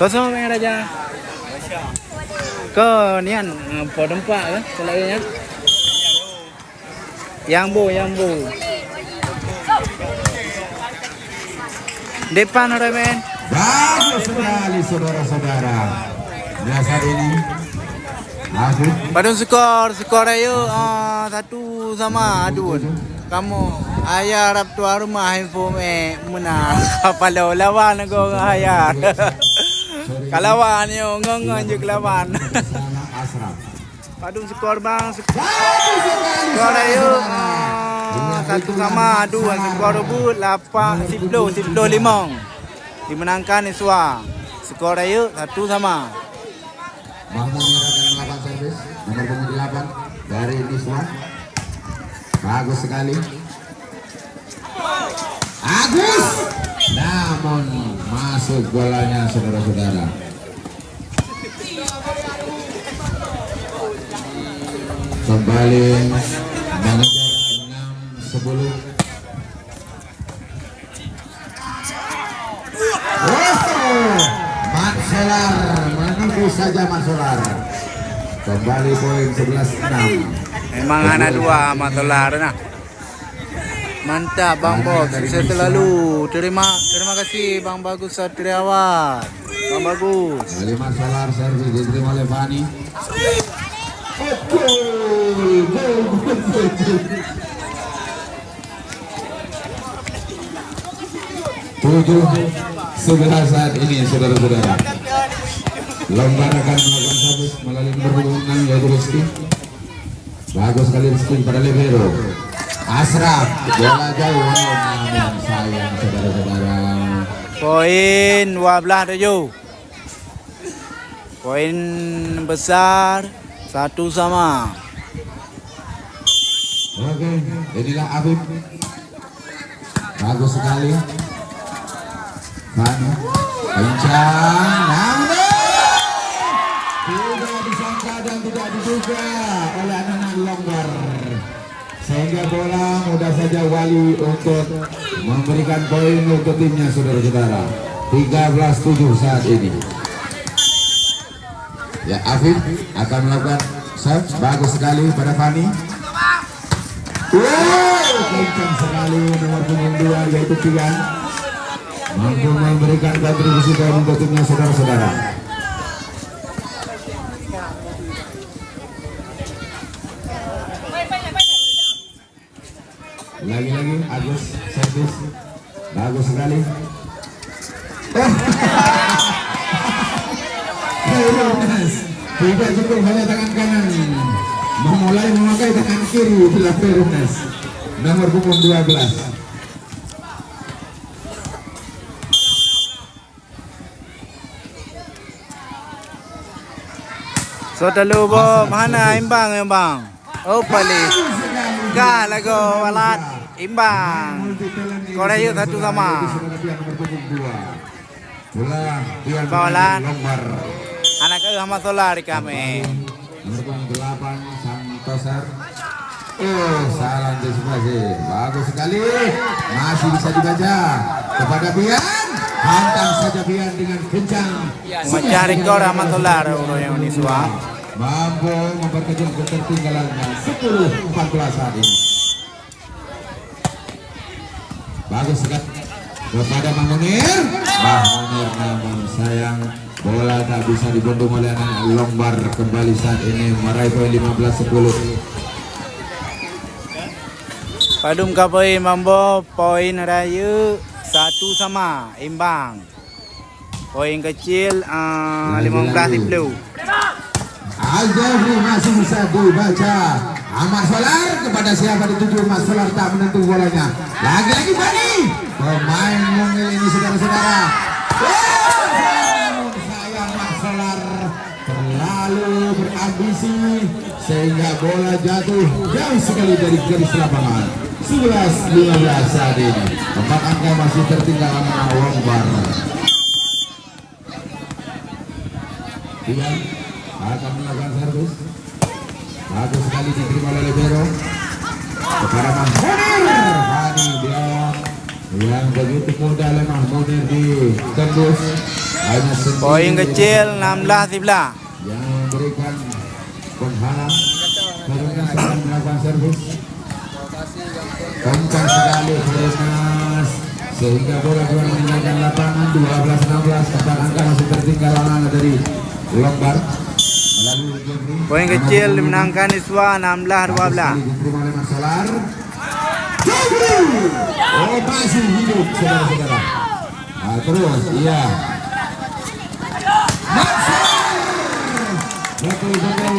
Kosong main raja. Ke nian podempak ke selainnya. Yang bu. Depan ada men. Bagus sekali saudara-saudara. Nah saat ini masuk. Padahal skor ayo 1 sama 2. Kamu ayah rap tua rumah info menang. Kalau lawan aku ayah. Kalawan yo ngong je kelawan. Asraf. Padahal skor bang. Skor ayo 1 sama 2. Skor rebut 8 10 5. Dimenangkan Iswa. Skor ayo 1 sama. Mahmud akan melakukan servis nomor punggung 8 dari Iswa. Bagus sekali. Agus. Namun masuk bolanya saudara-saudara. Kembali mengejar 6-10. Mat Solar menunggu saja Mat Solar. Kembali poin 11-6. Memang anak 2 matolar nah. Mantap Bang Bob, sukses selalu. Terima kasih Bang Bagus Satriawan. bagus. Kalimat Solar servis diterima oleh Fani. Tujuh 11 saat ini saudara-saudara. Lombar akan melakukan servis melalui nomor 6 yaitu Rizky. Bagus sekali Rizky pada libero. Asraf bola jauh namun sayang saudara-saudara. Poin 12-7. Poin besar 1-1. Oke, inilah Afif. Bagus sekali. Fani kencang, namun tidak disangka dan tidak diduga oleh anak-anak Longbar, sehingga bola mudah saja Wali untuk memberikan poin untuk timnya saudara-saudara. 13-7 saat ini. Ya, Afif akan melakukan serve. Bagus sekali pada Fani. Kencang sekali nomor punggung 2 yaitu Pian, mampu memberikan kontribusi poin untuk timnya saudara-saudara. Lagi-lagi Agus servis. Bagus sekali. Tidak cukup hanya tangan kanan, memulai memakai tangan kiri bila Perunas nomor punggung 12. So telu bo mana imbang ya bang? Oh paling. Gak lagu walat imbang. Korea 1-1. Bawalan. Anak ke sama Solar di kami. Nomor punggung 8 Santosar. Salah antisipasi. Bagus sekali. Masih bisa dibaca kepada Bian. Hantam saja Bian dengan kencang. Mencari rekor sama Solar yang ini suam. Mampu memperkecil ketertinggalannya 10-14 saat ini. Bagus sekali kepada Bang Munir. Bang Munir namun sayang bola tak bisa dibendung oleh anak Longbar. Kembali saat ini meraih poin 15-10. Padum kapoi mambo poin raya 1-1 imbang. Poin kecil 15-10. Al-Jafri masih bisa dibaca. Ahmad Solar kepada siapa dituju. Mas Solar tak menentu bolanya. Lagi-lagi Fani. Pemain mungil ini saudara-saudara. Sayang Mas Solar terlalu berambisi sehingga bola jatuh jauh sekali dari garis lapangan. 11-15 saat ini. 4 angka masih tertinggal anak Longbar. Tidak akan melakukan servis. Bagus sekali diterima oleh libero kepada Mahmunir. Fani Bion yang begitu mudah oleh Mahmunir ditembus. Hanya Poin kecil 16-11. yang memberikan penghalang karena akan melakukan servis. Kencang sekali Perunas sehingga bola keluar meninggalkan lapangan. 12-16. 4 angka masih tertinggal anak dari Longbar. Poin kecil dimenangkan Iswa 16-12. Diterima oleh Mas Solar. Oh masih hidup saudara-saudara. Terus iya.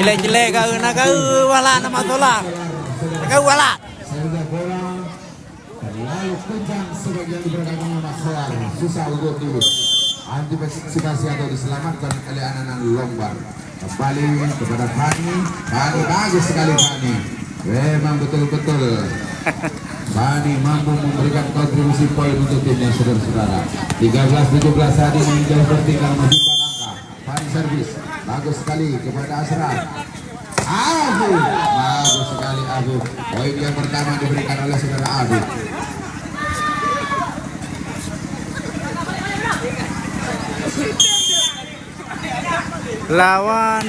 Jelek-jelek kau nak kau walat nama Solar. Kau walat. Sehingga bola terlalu kencang sebagian diberikan oleh Mas Solar. Susah untuk antisipasi atau diselamatkan oleh anak-anak Longbar. Kembali kepada Fani. Fani bagus sekali Fani. Memang betul-betul Fani mampu memberikan kontribusi poin untuk timnya saudara-saudara. 13-17 saat ini jauh tertinggal masih 4 angka. Fani servis. Bagus sekali kepada Asraf. Afif. Bagus sekali Afif. Poin yang pertama diberikan oleh saudara Afif. Lawan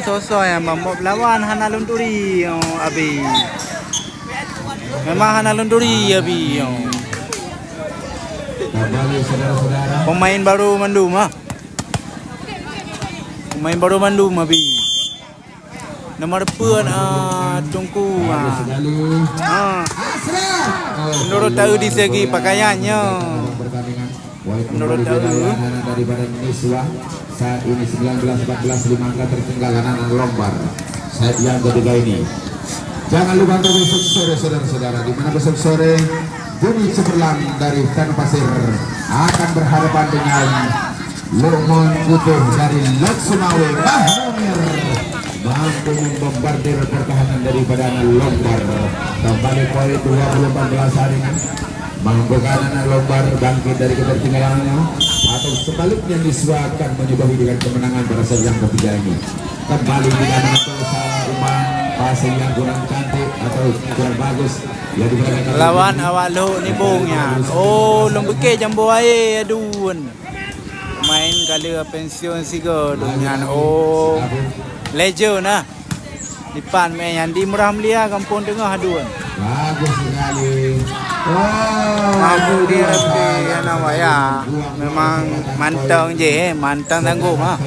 sosok yang mampu lawan Hanalun Turi Abi. Memang Hanalun Turi Abi. Kembali saudara-saudara. Pemain baru Mandum ah. Pemain baru Mandum abi. Nomor depan Tungku Bagus sekali. Asraf. Menurut tahu di segi pakaiannya. Pertandingan. Poin Menurut kembali tahu. anak daripada Niswa. Saat ini 19-14 5 angka tertinggal anak Lombar. Saat yang ketiga ini. Jangan lupa untuk besok sore saudara-saudara, di mana besok sore Budi Cemerlang dari Tanah Pasir akan berhadapan dengan Lukman Putih dari Lok Sumawe. Mampu membombardir pertahanan daripada anak Lombar. Kembali poin 20-14 hari ini. Mampukah anak Lombar bangkit dari ketertinggalannya atau sebaliknya Niswa akan menyudahi dengan kemenangan pada set yang ketiga ini. Kembali tidak menentu salah umpan, passing yang kurang cantik atau kurang bagus yang diberikan Lawan awak lo ni bongnya. Oh, lembeke jambu air aduan. Main kali pensiun sigo dengan oh legend nah. Depan main yang di Murah Melia Kampung Tengah aduan. bagus sekali. Mampu dia lebih kan awak ya. Memang mantang je, mantang tangguh ah.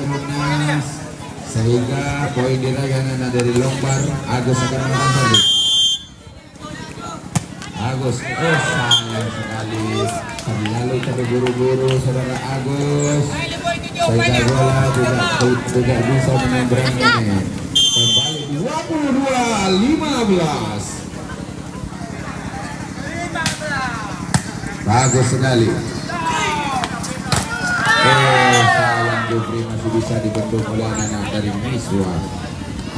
Sehingga poin dirayakan dari Lombar. Agus akan menang. Agus, sayang sekali. Terlalu terburu-buru saudara Agus. Sehingga bola tidak bisa menyeberangnya. Kembali 22-15. Bagus sekali. Sayang Jufri masih bisa dibendung oleh anak-anak dari Niswa.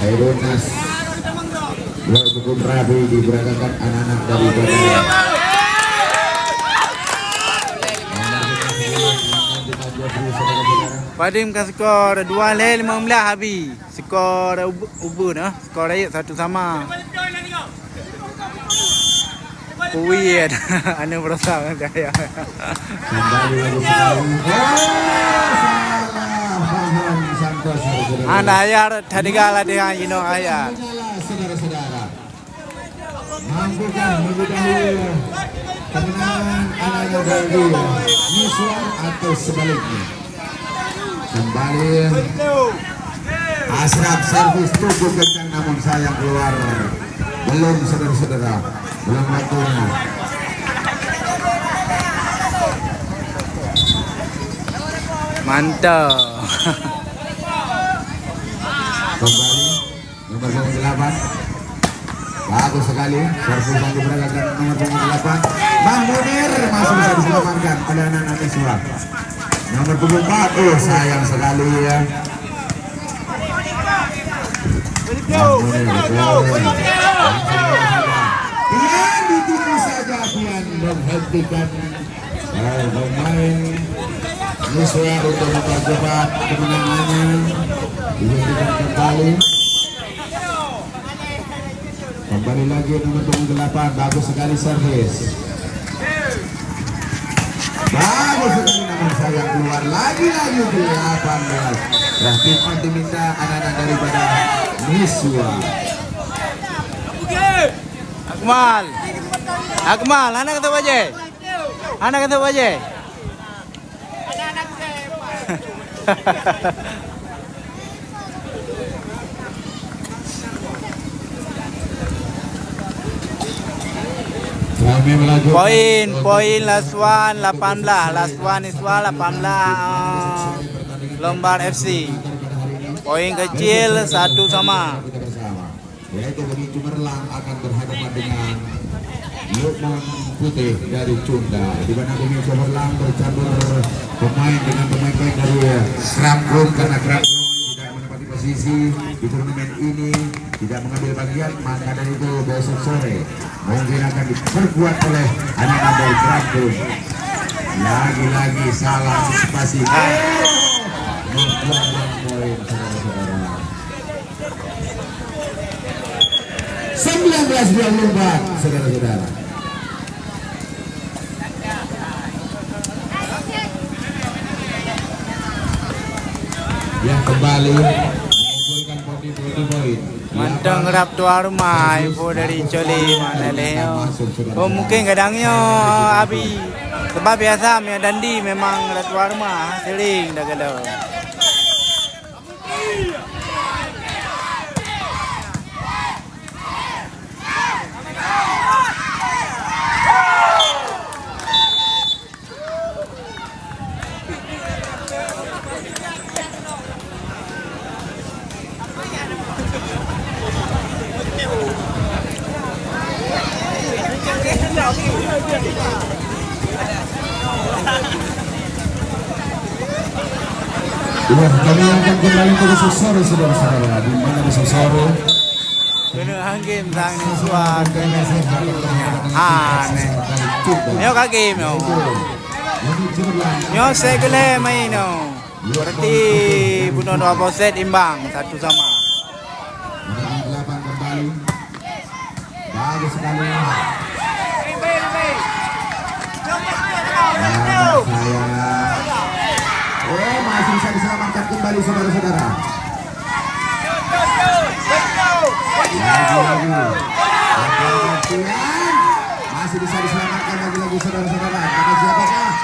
Hairunas cukup rapi diberangkatkan anak-anak dari Badai. Padim ka skor 2-15 habis. Skor ubun ah. Skor ayat satu sama. Kuat. Anu berasa gaya. Kembali lagi sekali. Anda ayat tadi kala dia ino ayat. Saudara-saudara, mampukah menyudahi kemenangan anak-anak dari Niswa atau sebaliknya? Kembali Asraf servis cukup kencang namun sayang keluar. Belum saudara-saudara, belum waktunya. Mantap. Kembali nomor 8. Bagus sekali servis yang diberangkatkan nomor 8. Bang Munir masih bisa diselamatkan oleh anak-anak Niswa. Nomor 24. Sayang sekali ya. Bang Munir Pian ditipu saja. Pian menghentikan pemain Niswa untuk mempercepat kemenangannya. Dihentikan kembali lagi nomor 28. Bagus sekali servis. Bagus sekali namun sayang keluar lagi-lagi 18. Rahmat diminta anak-anak daripada Niswa. Akmal, anak kata baje. Anak kata baje. Poin Laswan 18, Laswan Niswa 18, Lombar FC. Poin kecil 1 sama. Yaitu Budi Cemerlang akan berhadapan dengan Lukman Putih dari Cunda. Di mana Budi Cemerlang bercampur pemain dengan pemain dari Krambung karena Krambung tidak menempati posisi di turnamen ini, tidak mengambil bagian, maka dari itu besok sore mungkin akan diperkuat oleh anak-anak dari Krambung. Lagi-lagi salah antisipasi. Membuang poin saudara-saudara. 19-24 saudara-saudara. Yang kembali mengumpulkan poin. Mantang ngerap tuan rumah info dari Coli mana leo. Oh mungkin kadangnya abi Sebab biasa punya Dandi memang dah tuan rumah sering dah kalau. Iya, kami akan kembali ke besok sore saudara-saudara. Di mana besok sore? Kena hangim sang ni suar kena aneh. Nyo kaki nyo. Nyo sekele main nyo. Berarti bunuh 2 set imbang 1 sama. Delapan kembali. Bagus sekali. Oh, masih bisa diselamatkan kembali saudara-saudara. Lagi-lagi. Masih bisa diselamatkan lagi-lagi saudara-saudara. Kata siapakah?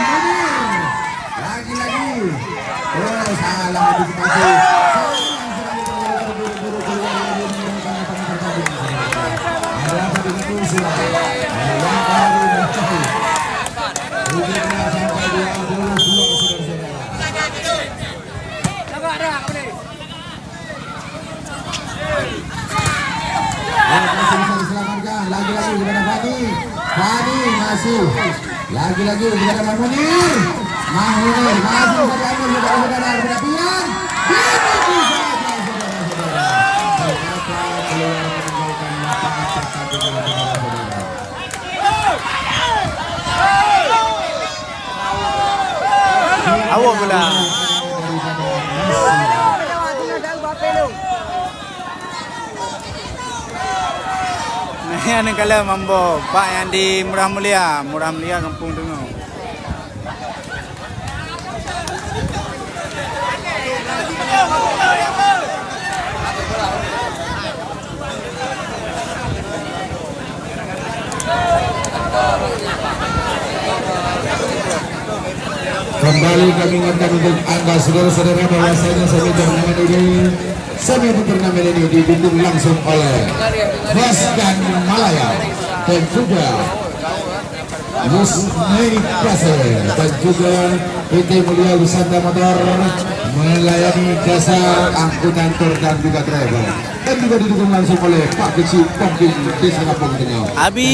Munir. Lagi-lagi. Oh, salah antisipasi. Ada apa dengan Rusia? Masih bisa diselamatkan. Lagi-lagi kepada Fani. Fani masih. Lagi-lagi kepada Mahmunir. Mahmunir masih bisa diambil saudara-saudara. Kepada Pian. Begitu saja saudara-saudara. Ternyata keluar meninggalkan lapangan pertandingan saudara-saudara. Awak pula. Nah, kalau mambo Pak yang di Murah Mulia Kampung Tengah. Kembali kami ingatkan untuk Anda saudara-saudara bahwasanya semi turnamen ini didukung langsung oleh Vasdan Malaya dan juga Musnei Kasih dan juga PT Mulia Wisata Motor melayani jasa angkutan tur dan juga driver, dan juga didukung langsung oleh Pak Kecil Pongking Desa Kampung Tengah. Abi.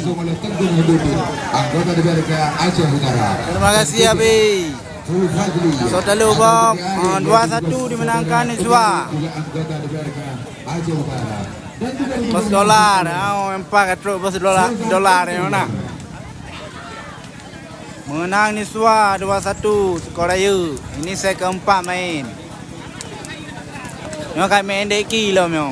Langsung oleh Teguh Hidupin, anggota DPRD Aceh Utara. Terima kasih Abi. Saudara lupa 2-1 dimenangkan Iswa. Bos dolar, empat truk bos dolar ni mana? Menang Iswa 2-1 skor raya. Ini saya keempat main. Nyo kat main deki lah nyo.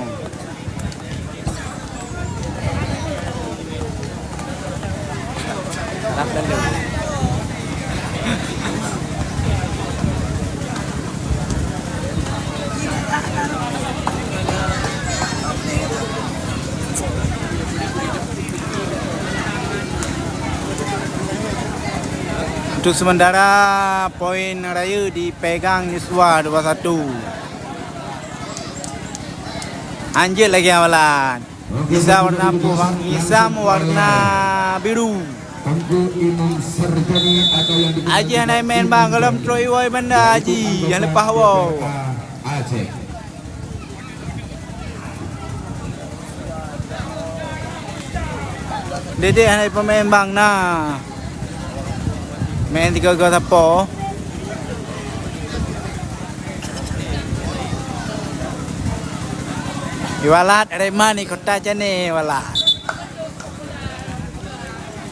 Harap dulu. Untuk sementara poin raya dipegang Niswa 2-1. Anjir lagi awalan. Isa warna puang, Isam warna biru. Haji yang naik main bang, kalau Troy Boy benda Haji yang lepas wow. Dedek yang naik pemain bang nah. Main 3 gol siapa? Iwalat Reman ni kota jane walat.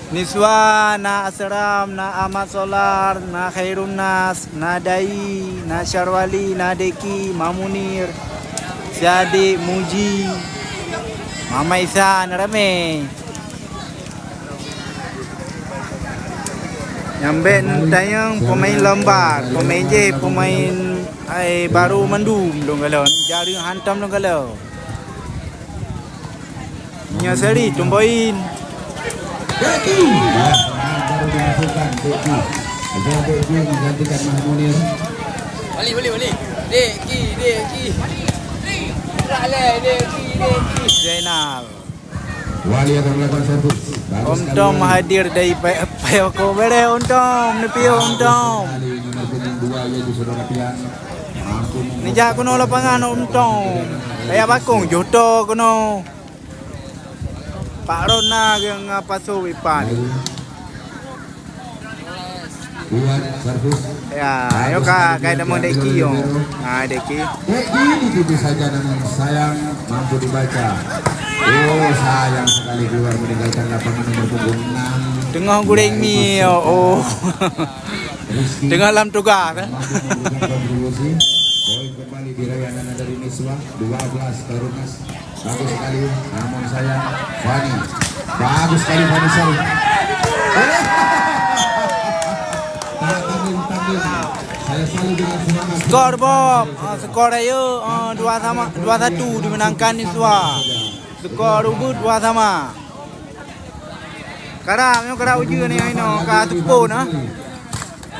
Niswa na Asram na Ahmad Solar na Khairun Nas na Dai na Syarwali na Deki Mamunir Siadik Muji Mama Isa na rame. Nyambe tayang pemain lembar, pemain je, pemain baru mendum dong kalau, jari hantam dong kalau. Nyasari tumboin. Baru Ada Deki menggantikan Mahmunir. Balik. Deki. Tak leh, Deki. Zainal. Wali akan melakukan servis. Bagus Om sekali Tom Wali. hadir dari Payoko Bere Om Tom, nepi Om Tom. Sekali nomor punggung 2 yaitu Saudara Pian. Mampu Ni jak kuno lapangan Om Tom. Kaya bakung joto kuno. Pak Rona yang pasu wipan. Buat servis. Ya, ayo kak, kayak demo Deki yo. Ah Deki. Deki ditipis saja namun sayang mampu dibaca. Oh sayang sekali keluar meninggalkan lapangan nomor punggung 6. Tengah goreng mie oh. Rizky Tengah lam tugas. mampu memberikan kontribusi. Poin kembali diraih anak dari Miswa 12 Tarunas. Bagus sekali namun sayang Fani. Bagus sekali Fani Sari. Tampil. Saya selalu dengan semangat. Skor Bob, skor ayo 2-1 dimenangkan Niswa. Skor ubud 2-2. Karang yo kara uji ni aino ka tupo na.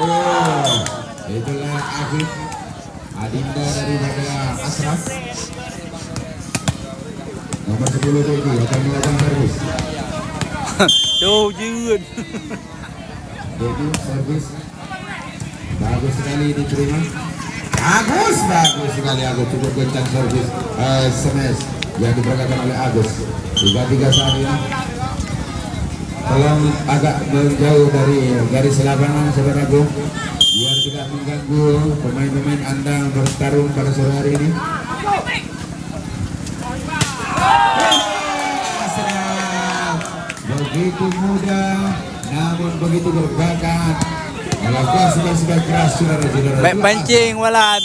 Oh, itulah Afif Adinda daripada Ashraf. Nomor 10 itu akan melakukan servis. Tuh jun. Jadi servis bagus sekali diterima. Bagus sekali Agus cukup kencang servis smash yang diberangkatkan oleh Agus. 3-3 saat ini. Tolong agak menjauh dari garis lapangan saudaraku biar tidak mengganggu pemain-pemain Anda bertarung pada sore hari ini. Begitu mudah namun begitu berbakat melakukan sebaik keras saudara-saudara. Baik pancing wala.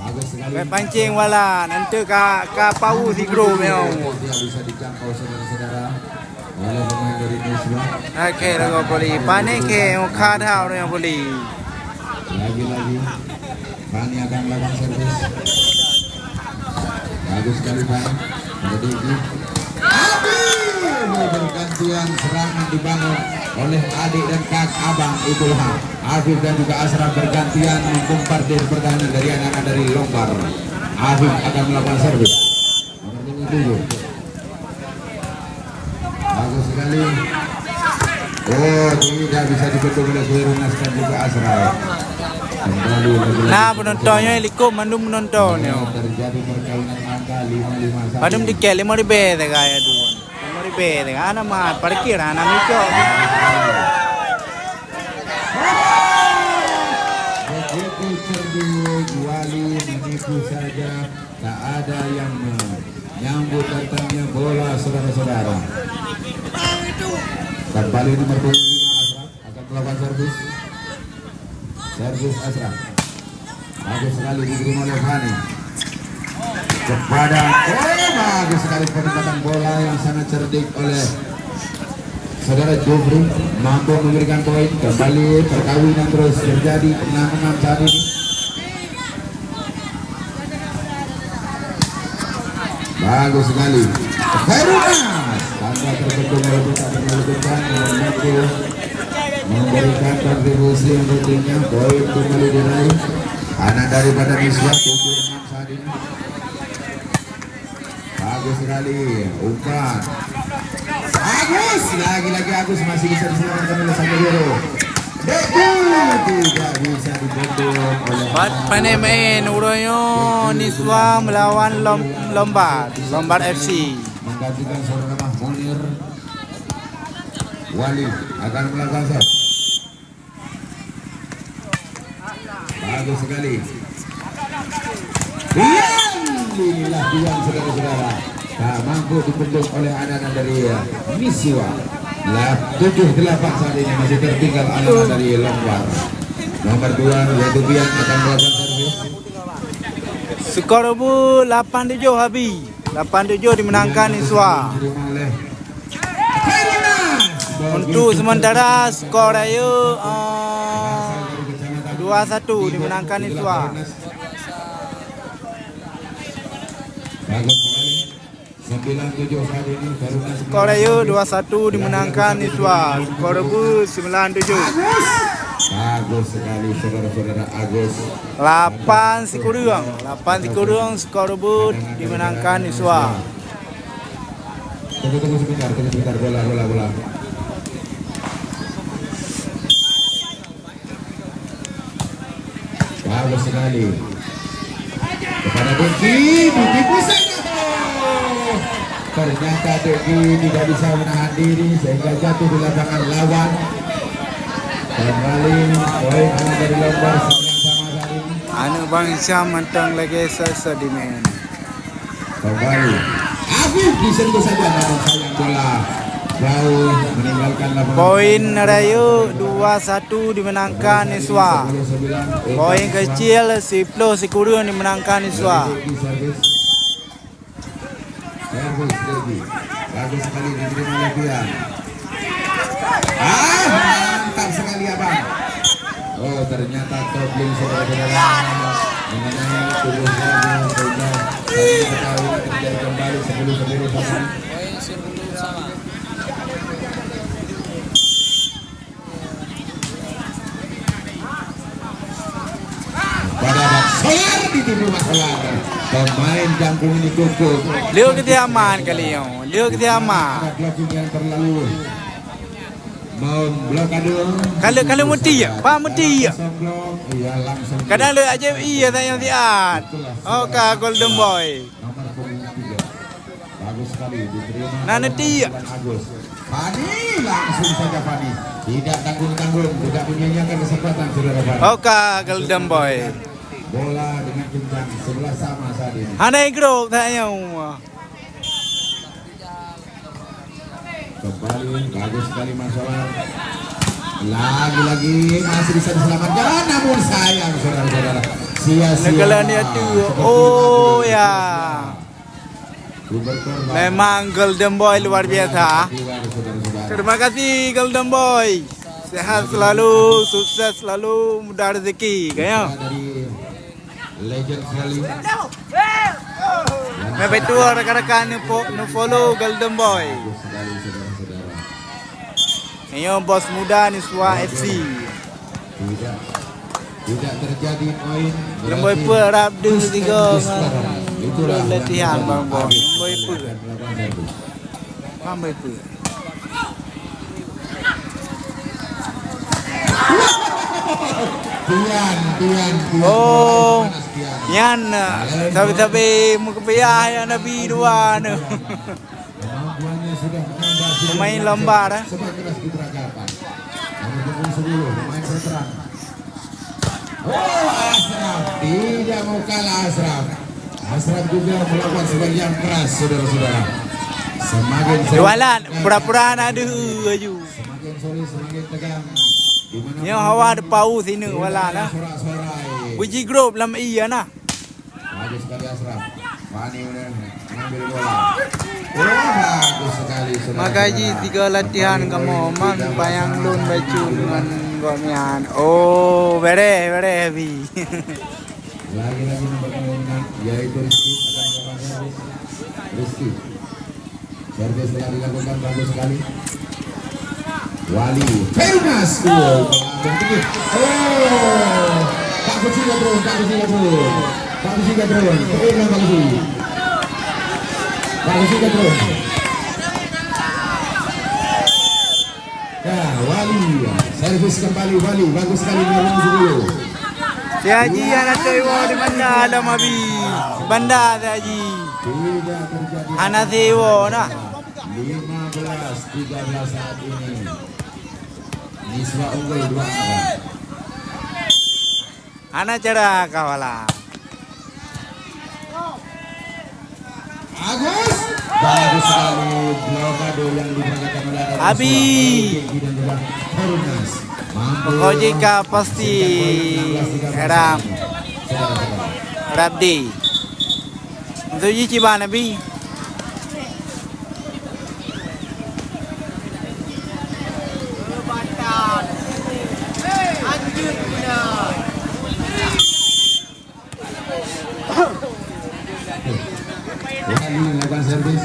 Bagus sekali. Baik pancing wala. Nanti ka pau si gro meo. Dia bisa dijangkau saudara-saudara oleh pemain dari Niswa. Okey lagu poli. Panik ke kha thau ni poli. Lagi-lagi Fani akan melakukan servis. Bagus sekali Fani. Jadi bergantian serangan dibangun oleh adik dan kakak abang Ibulha Afif dan juga Ashraf bergantian membombardir pertahanan dari anak-anak dari Lombar. Afif akan melakukan servis nomor 7. Bagus sekali. Oh tidak bisa dibendung oleh Kuirunas dan juga Ashraf. Kembali lagi. Nah penontonnya ikut mandum penonton yo. Terjadi perkaunan angka 5-5. Padum dikel 5 ribu kaya tu. 5 ribu ana mat parkir ana mikir. Begitu cerdik Wali menipu saja, tak ada yang menyambut datangnya bola saudara-saudara. Kembali nomor 5 Ashraf akan melakukan servis. Servis Ashraf. Bagus sekali diterima oleh Fani. Kepada bagus sekali penempatan bola yang sangat cerdik oleh saudara Jofri, mampu memberikan poin. Kembali perkawinan terus terjadi 6-6 saat ini. Bagus sekali. Kairunas tanpa terbentuk walaupun tak terlalu kencang mampu memberikan kontribusi untuk timnya. Poin kembali diraih anak daripada Miswa 7-6 saat ini. Bagus sekali umpan. Agus lagi-lagi Agus masih bisa diselamatkan oleh Sanggero. Tidak bisa dibendung oleh Pane main uroyo Niswa melawan Lombard FC. menggantikan saudara Mahmunir. Wali akan melakukan set. Bagus sekali. Inilah Dian saudara-saudara. Tak mampu dibendung oleh anak-anak dari Miswa. 7-8 saat ini masih tertinggal anak-anak dari Lombard. Nomor 2 yaitu Dian akan melakukan servis. Skor bu 8-7 habis. 8-7 dimenangkan Niswa. Diterima oleh Untuk sementara skor ayo 2-1 dimenangkan Niswa. Bagus sekali. 97 saat ini Taruna Skor ayo 2-1 dimenangkan Iswa. Skor rebus 97. Bagus sekali saudara-saudara Agus. 8-0 skor rebus dimenangkan Iswa. Tunggu sebentar bola. Bagus sekali. Kepada Deki pusat. Ternyata Deki tidak bisa menahan diri sehingga jatuh di lapangan lawan. Kembali poin anak dari Lombor sama hari ini. Anu bangsa mentang lagi sedimen. Kembali Afif disentuh saja namun sayang bola jauh meninggalkan lapangan. Poin Rayu 2-1 dimenangkan Iswa. Poin kecil 10 kurang dimenangkan Iswa. Bagus sekali diterima oleh Pian. Mantap sekali abang. Oh ternyata toppling saudara-saudara mengenai tubuh saya sehingga saya mengetahui terjadi kembali 10-10 sama. Poin 10 sama. Pada Solar di timur masalah pemain jangkung ini kukuh. Liu ketiaman kali yo. Liu ketiaman. Blocking yang terlalu memblokade. Kalau mesti ya, Pak mesti ya. Iya langsung. Kadang lu aja iya tanya tiat. Oke Golden Boy. Nomor punggung 3. Bagus sekali diterima. Nana dia. Agus. Fani langsung saja Fani. Tidak tanggung-tanggung, tidak menyia-nyiakan kesempatan saudara Fani. Oke Golden Boy. Bola dengan kencang sebelah sama saat ini. Hanai grup tanya. Kembali bagus sekali masalah. Lagi-lagi masih bisa diselamatkan namun sayang saudara-saudara. Sia-sia. Negara dia tu. Oh ya. Memang Golden Boy luar biasa. Terima kasih Golden Boy. Sehat selalu, sukses selalu, mudah rezeki. Kayaknya. Legend sekali. Sampai tu rekan-rekan nu follow Golden Boy. Bagus sekali saudara-saudara. Ini bos muda Niswa FC. Tidak terjadi poin. Lemboy perap du tiga Itulah latihan bang bos. Lemboy per. per. Lemboy per. Tian. Oh, Panas, Tian. yan. Sabi-sabi mo kapayah ya Nabi dua nu. Kemampuannya sudah menambah. Pemain lomba dah. Sebab keras diperagakan. Nomor punggung 10 pemain veteran. Oh Ashraf tidak mau kalah Ashraf. Ashraf juga melakukan sebagian keras saudara-saudara. Semakin Jualan pura-pura ada aju. semakin solid semakin tegang. Dimana Yang hawa ada pau sini wala lah. sorak-sorai. Puji grup lam iya nah. Bagus sekali Ashraf. Fani mengambil bola. Oh bagus sekali saudara. Makaji tiga latihan kamu man bayang lun baju dengan gomian. Oh, bere happy. Lagi-lagi nomor punggung yaitu Rizky akan melakukan servis. Rizky. Servis telah dilakukan bagus sekali. Wali. Fernas. Oh, Pak Kuci Gadron. Pak Kuci Gadron. Ya, Wali. Servis kembali Wali. Bagus sekali nomor 10. Si Haji anak tewa di mana alam abi. Banda si Haji. Tidak terjadi. Anak tewa nah. 15-13 saat ini. Niswa unggul 2-4. Anak cara kawala. Agus. Bagus sekali blokade yang diperagakan oleh Abi. dan juga Fernas. Mampu. Kau jika pasti Ram Rabdi. Untuk Ji Ciba Nabi. Wali melakukan servis.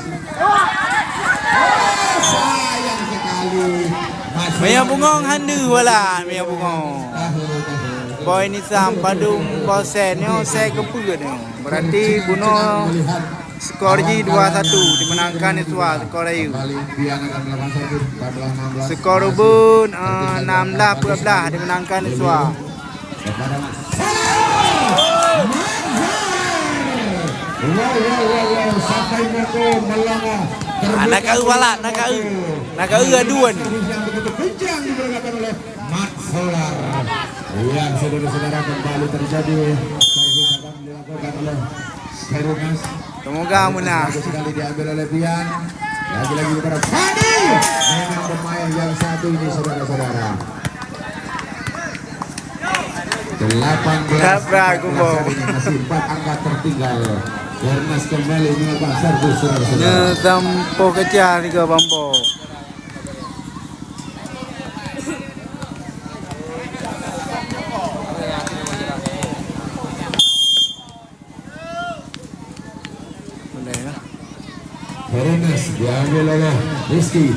Maya bungong handu wala maya bungong. Boy ni sam padung bosen yo saya keput yo. Berarti Buno skor ji 2-1 dimenangkan Iswa skor ayu. Skor Ubun 16-12 dimenangkan Iswa. Nak kau wala, nak kau aduan. Mat Solar yang saudara-saudara kembali terjadi akan dilakukan oleh Herunas. Semoga menang. Sekali diambil oleh Pian. Lagi-lagi kepada Fadi. Memang pemain yang satu ini saudara-saudara. 18 masih 4 angka tertinggal. Hernas kembali melakukan servis saudara-saudara. Tempo kejar ke Bambo. Herenes diambil oleh Rizky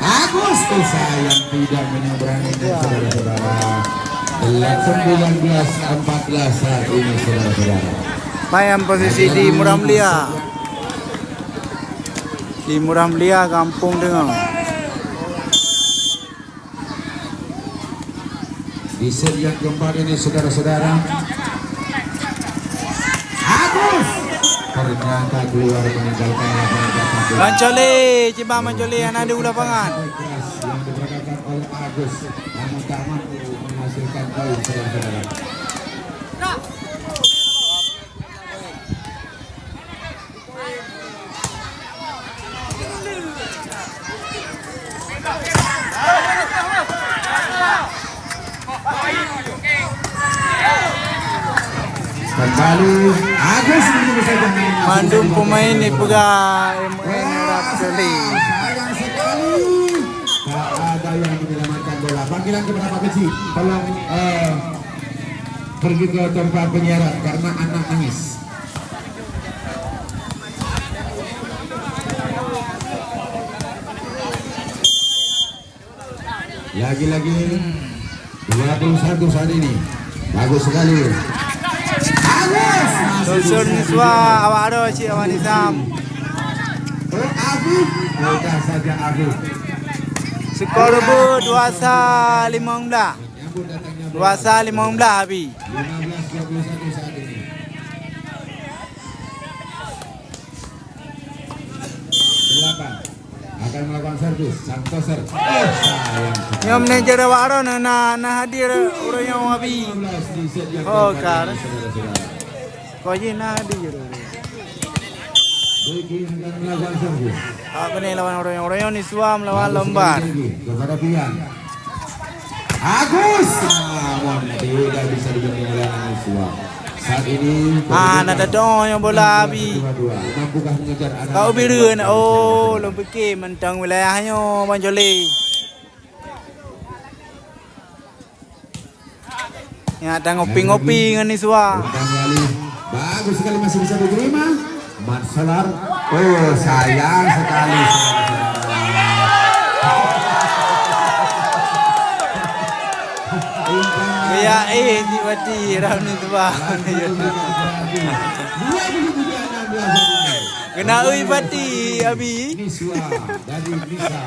Agus sayang tidak menyeberangi saudara-saudara. 19-14 saat ini saudara-saudara. Main posisi di Muramlia. Di Muramlia kampung dengar. Di set yang keempat ini saudara-saudara. Agus ternyata keluar meninggalkan lapangan. Mancole, Ciba Mancole yang ada di lapangan. Yang diberangkatkan oleh Agus namun tak mampu menghasilkan poin saudara-saudara. Kembali Agus Mandung pemain ni pega MN Arab Saudi. Sayang sekali tak ada yang menyelamatkan bola. Panggilan kepada Pak Kecil, tolong pergi ke tempat penyiaran karena anak nangis. Lagi-lagi 21 saat ini. Bagus sekali. Dosun Iswa awak ada Cik Awan Nizam. Afif, mudah saja Afif. Skor bu 2-15. 2-15 habis. 15-21 saat ini. 8 akan melakukan servis Santoser. Sayang. Yang manajer awak ada na hadir orang yang habis. 15 di set yang Oh, keempat kan. ini, saudara-saudara. Kau je na hadir. Beki akan melakukan servis. Apa ni lawan orang yang ni Iswa melawan Lembar. Kepada Pian. Agus. Namun tidak bisa dibendung oleh Iswa. Saat ini Ada dong yang bola habis. mampukah mengejar anak? Kau biru nak. Oh, lo fikir mentang wilayahnya Mancole. Ya, dah ngopi-ngopi dengan Iswa. Kembali. Bagus sekali masih bisa diterima. Mat Solar. Oh, sayang sekali. Ya, Jiwati Ramli Iswa. Kena Pati Abi. Niswa dari Nisa.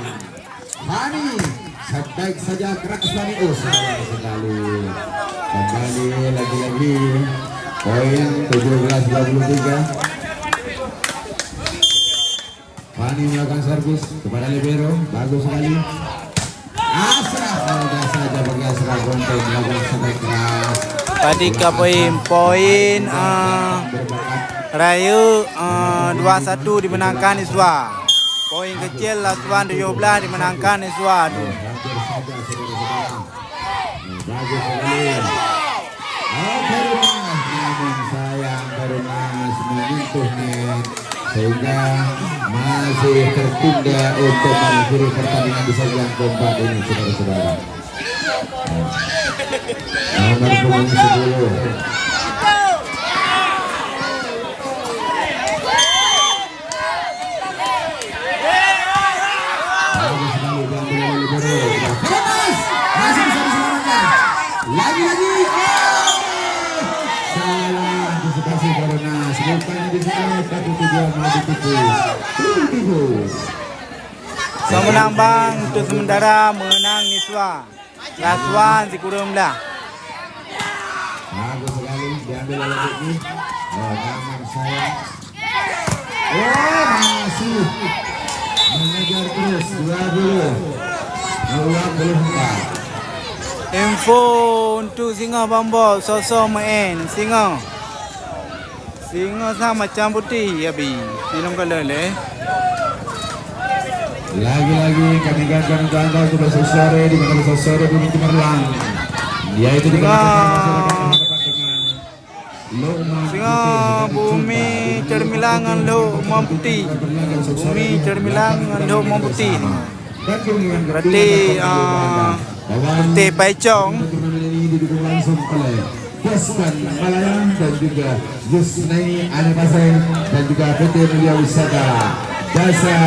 Fani, sebaik saja keras Fani. Oh, sayang sekali. Kembali lagi-lagi. Poin 17-23. Fani melakukan servis kepada libero. Bagus sekali. Asraf mudah saja bagi Asraf Gonten melakukan servis keras. Tadi ke poin Rayu 2-1 dimenangkan Iswa. Poin kecil Laswan 17 dimenangkan Iswa. Hampir saja saudara-saudara. Bagus sekali. Oh, Perunas, namun sayang Perunas menyentuh net sehingga masih tertunda untuk mengakhiri pertandingan di set yang keempat ini saudara-saudara. Nomor punggung 10. Bagus sekali diambil oleh libero. satu tujuan mau ditipu. So menang bang untuk sementara menang Niswa. Last one si kurang dah. Bagus sekali diambil oleh Beki. Oh, tangan saya. Oh, masih mengejar terus 20. Ulang belum empat. Info untuk Singa Bambo sosok main Singa. Singa sama macam putih ya bi. Minum color le. Lagi-lagi kami ingatkan untuk anda untuk besok sore di mana besok sore Bumi Cemerlang. Yaitu di Singa Bumi Cermilangan Lok Putih. Bumi Cermilangan Lok Putih. Berarti Putih Paicong. Langsung oleh Keskan Malayan dan juga Yusnai Anepasai dan juga PT Media Wisata Jasa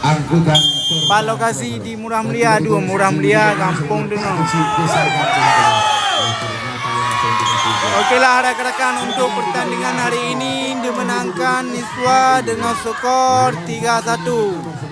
Angkutan Pak lokasi di Murah Mulia 2 Murah Mulia Kampung Denong. Okeylah rakan-rakan untuk pertandingan hari ini dimenangkan Niswa dengan skor 3-1.